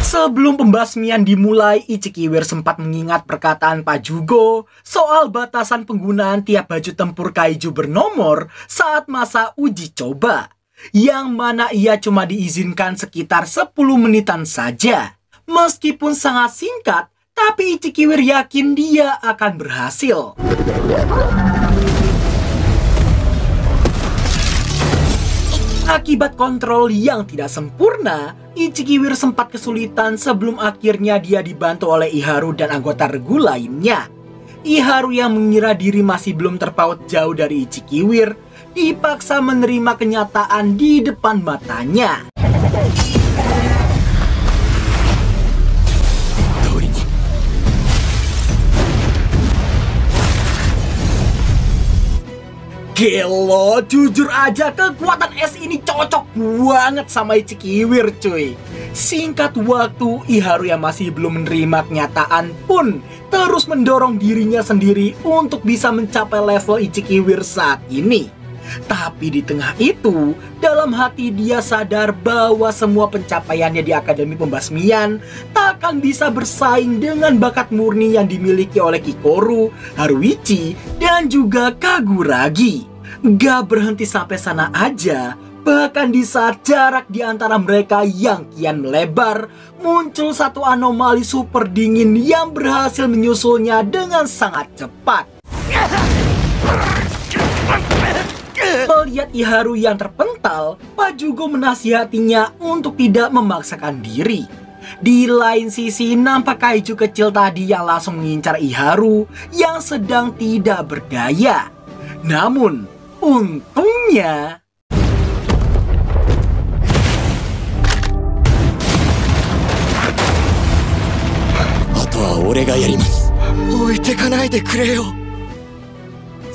Sebelum pembasmian dimulai, Ichikiwir sempat mengingat perkataan Pajugo soal batasan penggunaan tiap baju tempur kaiju bernomor saat masa uji coba, yang mana ia cuma diizinkan sekitar 10 menitan saja. Meskipun sangat singkat, tapi Ichikiwir yakin dia akan berhasil. Akibat kontrol yang tidak sempurna, Ichikiwir sempat kesulitan sebelum akhirnya dia dibantu oleh Iharu dan anggota regu lainnya. Iharu yang mengira diri masih belum terpaut jauh dari Ichikiwir, dipaksa menerima kenyataan di depan matanya. Gelo, jujur aja kekuatan es ini cocok banget sama Ichikiwir cuy. Singkat waktu, Iharu yang masih belum menerima kenyataan pun terus mendorong dirinya sendiri untuk bisa mencapai level Ichikiwir saat ini. Tapi di tengah itu, dalam hati dia sadar bahwa semua pencapaiannya di Akademi Pembasmian takkan bisa bersaing dengan bakat murni yang dimiliki oleh Kikoru, Haruichi, dan juga Kaguragi. Gak berhenti sampai sana aja, bahkan di saat jarak di antara mereka yang kian melebar, muncul satu anomali super dingin yang berhasil menyusulnya dengan sangat cepat. Melihat Iharu yang terpental, Pajugo menasihatinya untuk tidak memaksakan diri. Di lain sisi, nampak kaiju kecil tadi yang langsung mengincar Iharu yang sedang tidak berdaya. Namun, untungnya...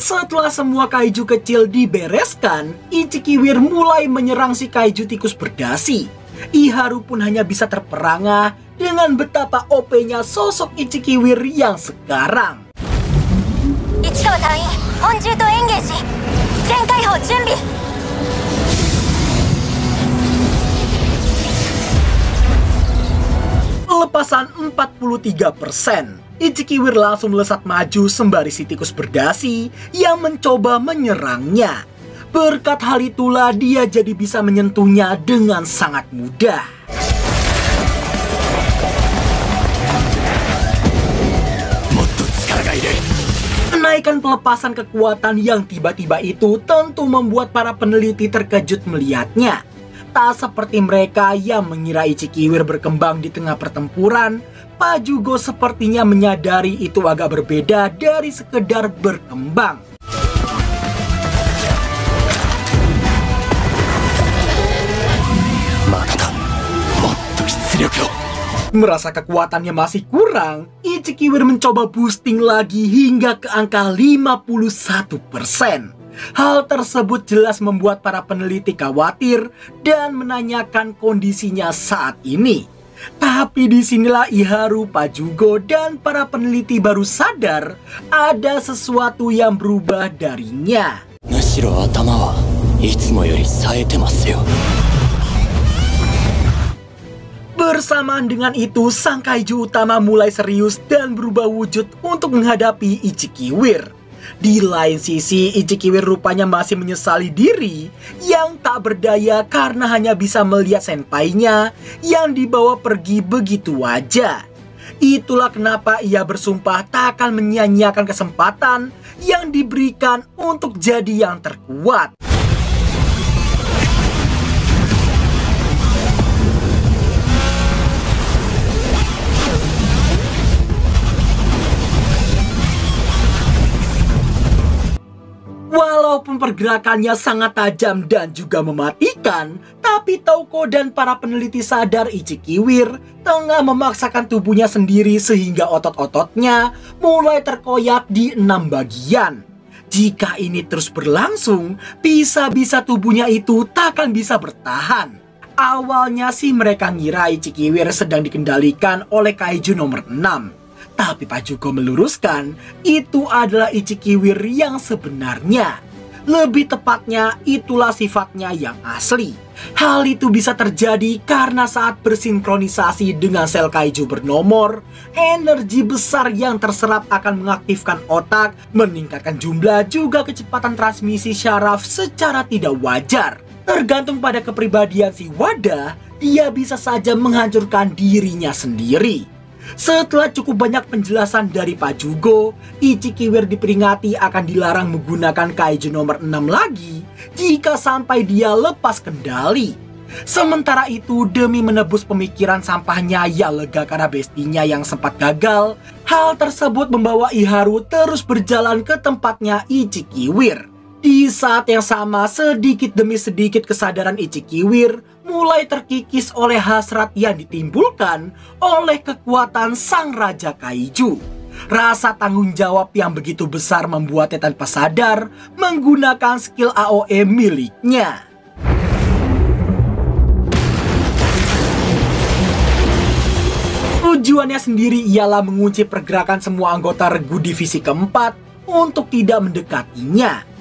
Setelah semua kaiju kecil dibereskan, Ichikiwir mulai menyerang si kaiju tikus berdasi. Iharu pun hanya bisa terperangah dengan betapa OP-nya sosok Ichikiwir yang sekarang. Ichikawa Tain, Honjuto engage. Zenkaihou junbi. Lepasan 43%. Ichikiwir langsung melesat maju sembari si tikus berdasi yang mencoba menyerangnya. Berkat hal itulah dia jadi bisa menyentuhnya dengan sangat mudah. Kenaikan pelepasan kekuatan yang tiba-tiba itu tentu membuat para peneliti terkejut melihatnya. Tak seperti mereka yang mengira Ichikiwir berkembang di tengah pertempuran, Pajugo sepertinya menyadari itu agak berbeda dari sekedar berkembang. Merasa kekuatannya masih kurang, Ichikiwir mencoba boosting lagi hingga ke angka 51%. Hal tersebut jelas membuat para peneliti khawatir dan menanyakan kondisinya saat ini. Tapi disinilah Iharu, Pajugo, dan para peneliti baru sadar ada sesuatu yang berubah darinya. Bersamaan dengan itu, sang kaiju utama mulai serius dan berubah wujud untuk menghadapi Ichikiwir. Di lain sisi, Ichikiwir rupanya masih menyesali diri yang tak berdaya karena hanya bisa melihat senpainya yang dibawa pergi begitu aja. Itulah kenapa ia bersumpah tak akan menyia-nyiakan kesempatan yang diberikan untuk jadi yang terkuat. Walaupun pergerakannya sangat tajam dan juga mematikan, tapi Touko dan para peneliti sadar Ichikiwir tengah memaksakan tubuhnya sendiri sehingga otot-ototnya mulai terkoyak di 6 bagian. Jika ini terus berlangsung, bisa-bisa tubuhnya itu takkan bisa bertahan. Awalnya sih mereka ngira Ichikiwir sedang dikendalikan oleh kaiju nomor 6. Tapi Pak Jugo meluruskan, itu adalah Ichikiwir yang sebenarnya. Lebih tepatnya, itulah sifatnya yang asli. Hal itu bisa terjadi karena saat bersinkronisasi dengan sel kaiju bernomor, energi besar yang terserap akan mengaktifkan otak, meningkatkan jumlah juga kecepatan transmisi syaraf secara tidak wajar. Tergantung pada kepribadian si wadah, dia bisa saja menghancurkan dirinya sendiri. Setelah cukup banyak penjelasan dari Pak Jugo, Ichikiwir diperingati akan dilarang menggunakan kaiju nomor 6 lagi jika sampai dia lepas kendali. Sementara itu, demi menebus pemikiran sampahnya yang lega karena bestinya yang sempat gagal, hal tersebut membawa Iharu terus berjalan ke tempatnya Ichikiwir. Di saat yang sama, sedikit demi sedikit kesadaran Ichikiwir mulai terkikis oleh hasrat yang ditimbulkan oleh kekuatan sang Raja Kaiju. Rasa tanggung jawab yang begitu besar membuatnya tanpa sadar menggunakan skill AOE miliknya. Tujuannya sendiri ialah mengunci pergerakan semua anggota regu divisi keempat untuk tidak mendekatinya.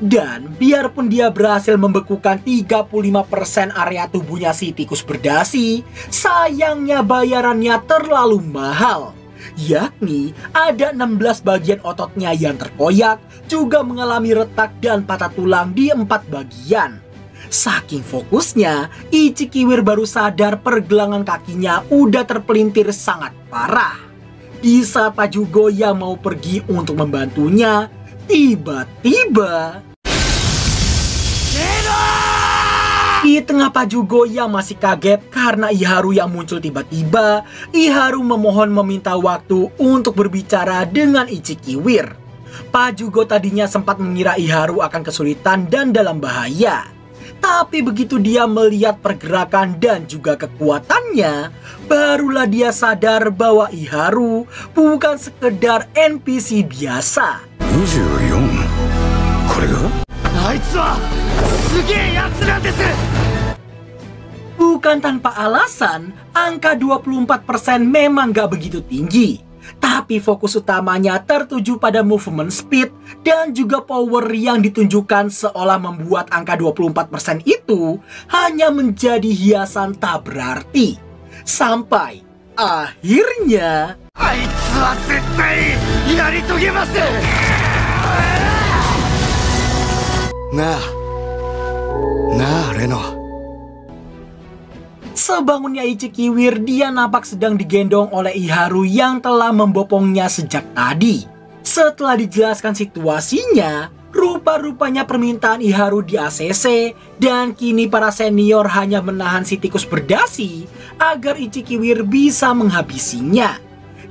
Dan biarpun dia berhasil membekukan 35% area tubuhnya si tikus berdasi, sayangnya bayarannya terlalu mahal. Yakni ada 16 bagian ototnya yang terkoyak, juga mengalami retak dan patah tulang di 4 bagian. Saking fokusnya, Ichikiwir baru sadar pergelangan kakinya udah terpelintir sangat parah. Di saat Pak Jugo yang mau pergi untuk membantunya, tiba-tiba di tengah Pak Jugo yang masih kaget karena Iharu yang muncul tiba-tiba, Iharu memohon meminta waktu untuk berbicara dengan Ichikiwir. Pak Jugo tadinya sempat mengira Iharu akan kesulitan dan dalam bahaya. Tapi begitu dia melihat pergerakan dan juga kekuatannya, barulah dia sadar bahwa Iharu bukan sekedar NPC biasa. 24? これが? Bukan tanpa alasan, angka 24% memang gak begitu tinggi. Tapi fokus utamanya tertuju pada movement speed dan juga power yang ditunjukkan seolah membuat angka 24% itu hanya menjadi hiasan tak berarti. Sampai akhirnya... Nah, Reno. Sebangunnya Ichikiwir, dia nampak sedang digendong oleh Iharu yang telah membopongnya sejak tadi. Setelah dijelaskan situasinya, rupa-rupanya permintaan Iharu di ACC dan kini para senior hanya menahan si tikus berdasi agar Ichikiwir bisa menghabisinya.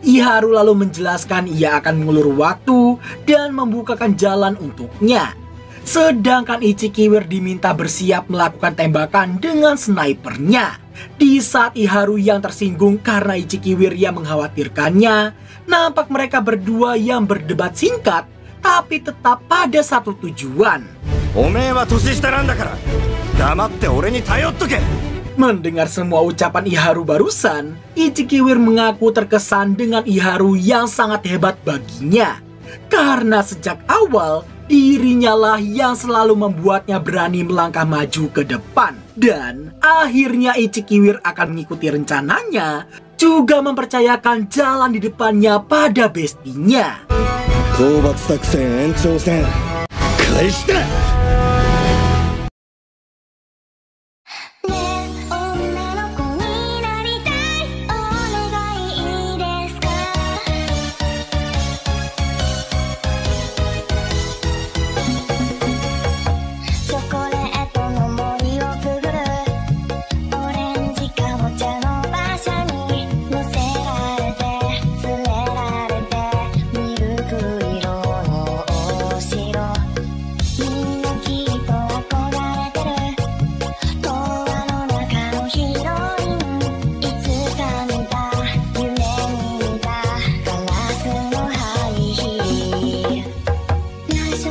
Iharu lalu menjelaskan ia akan mengulur waktu dan membukakan jalan untuknya. Sedangkan Ichikiwir diminta bersiap melakukan tembakan dengan snipernya. Di saat Iharu yang tersinggung karena Ichikiwir yang mengkhawatirkannya, nampak mereka berdua yang berdebat singkat tapi tetap pada satu tujuan. Mendengar semua ucapan Iharu barusan, Ichikiwir mengaku terkesan dengan Iharu yang sangat hebat baginya. Karena sejak awal, dirinya lah yang selalu membuatnya berani melangkah maju ke depan. Dan akhirnya Ichikiwir akan mengikuti rencananya, juga mempercayakan jalan di depannya pada bestinya.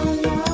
Bye.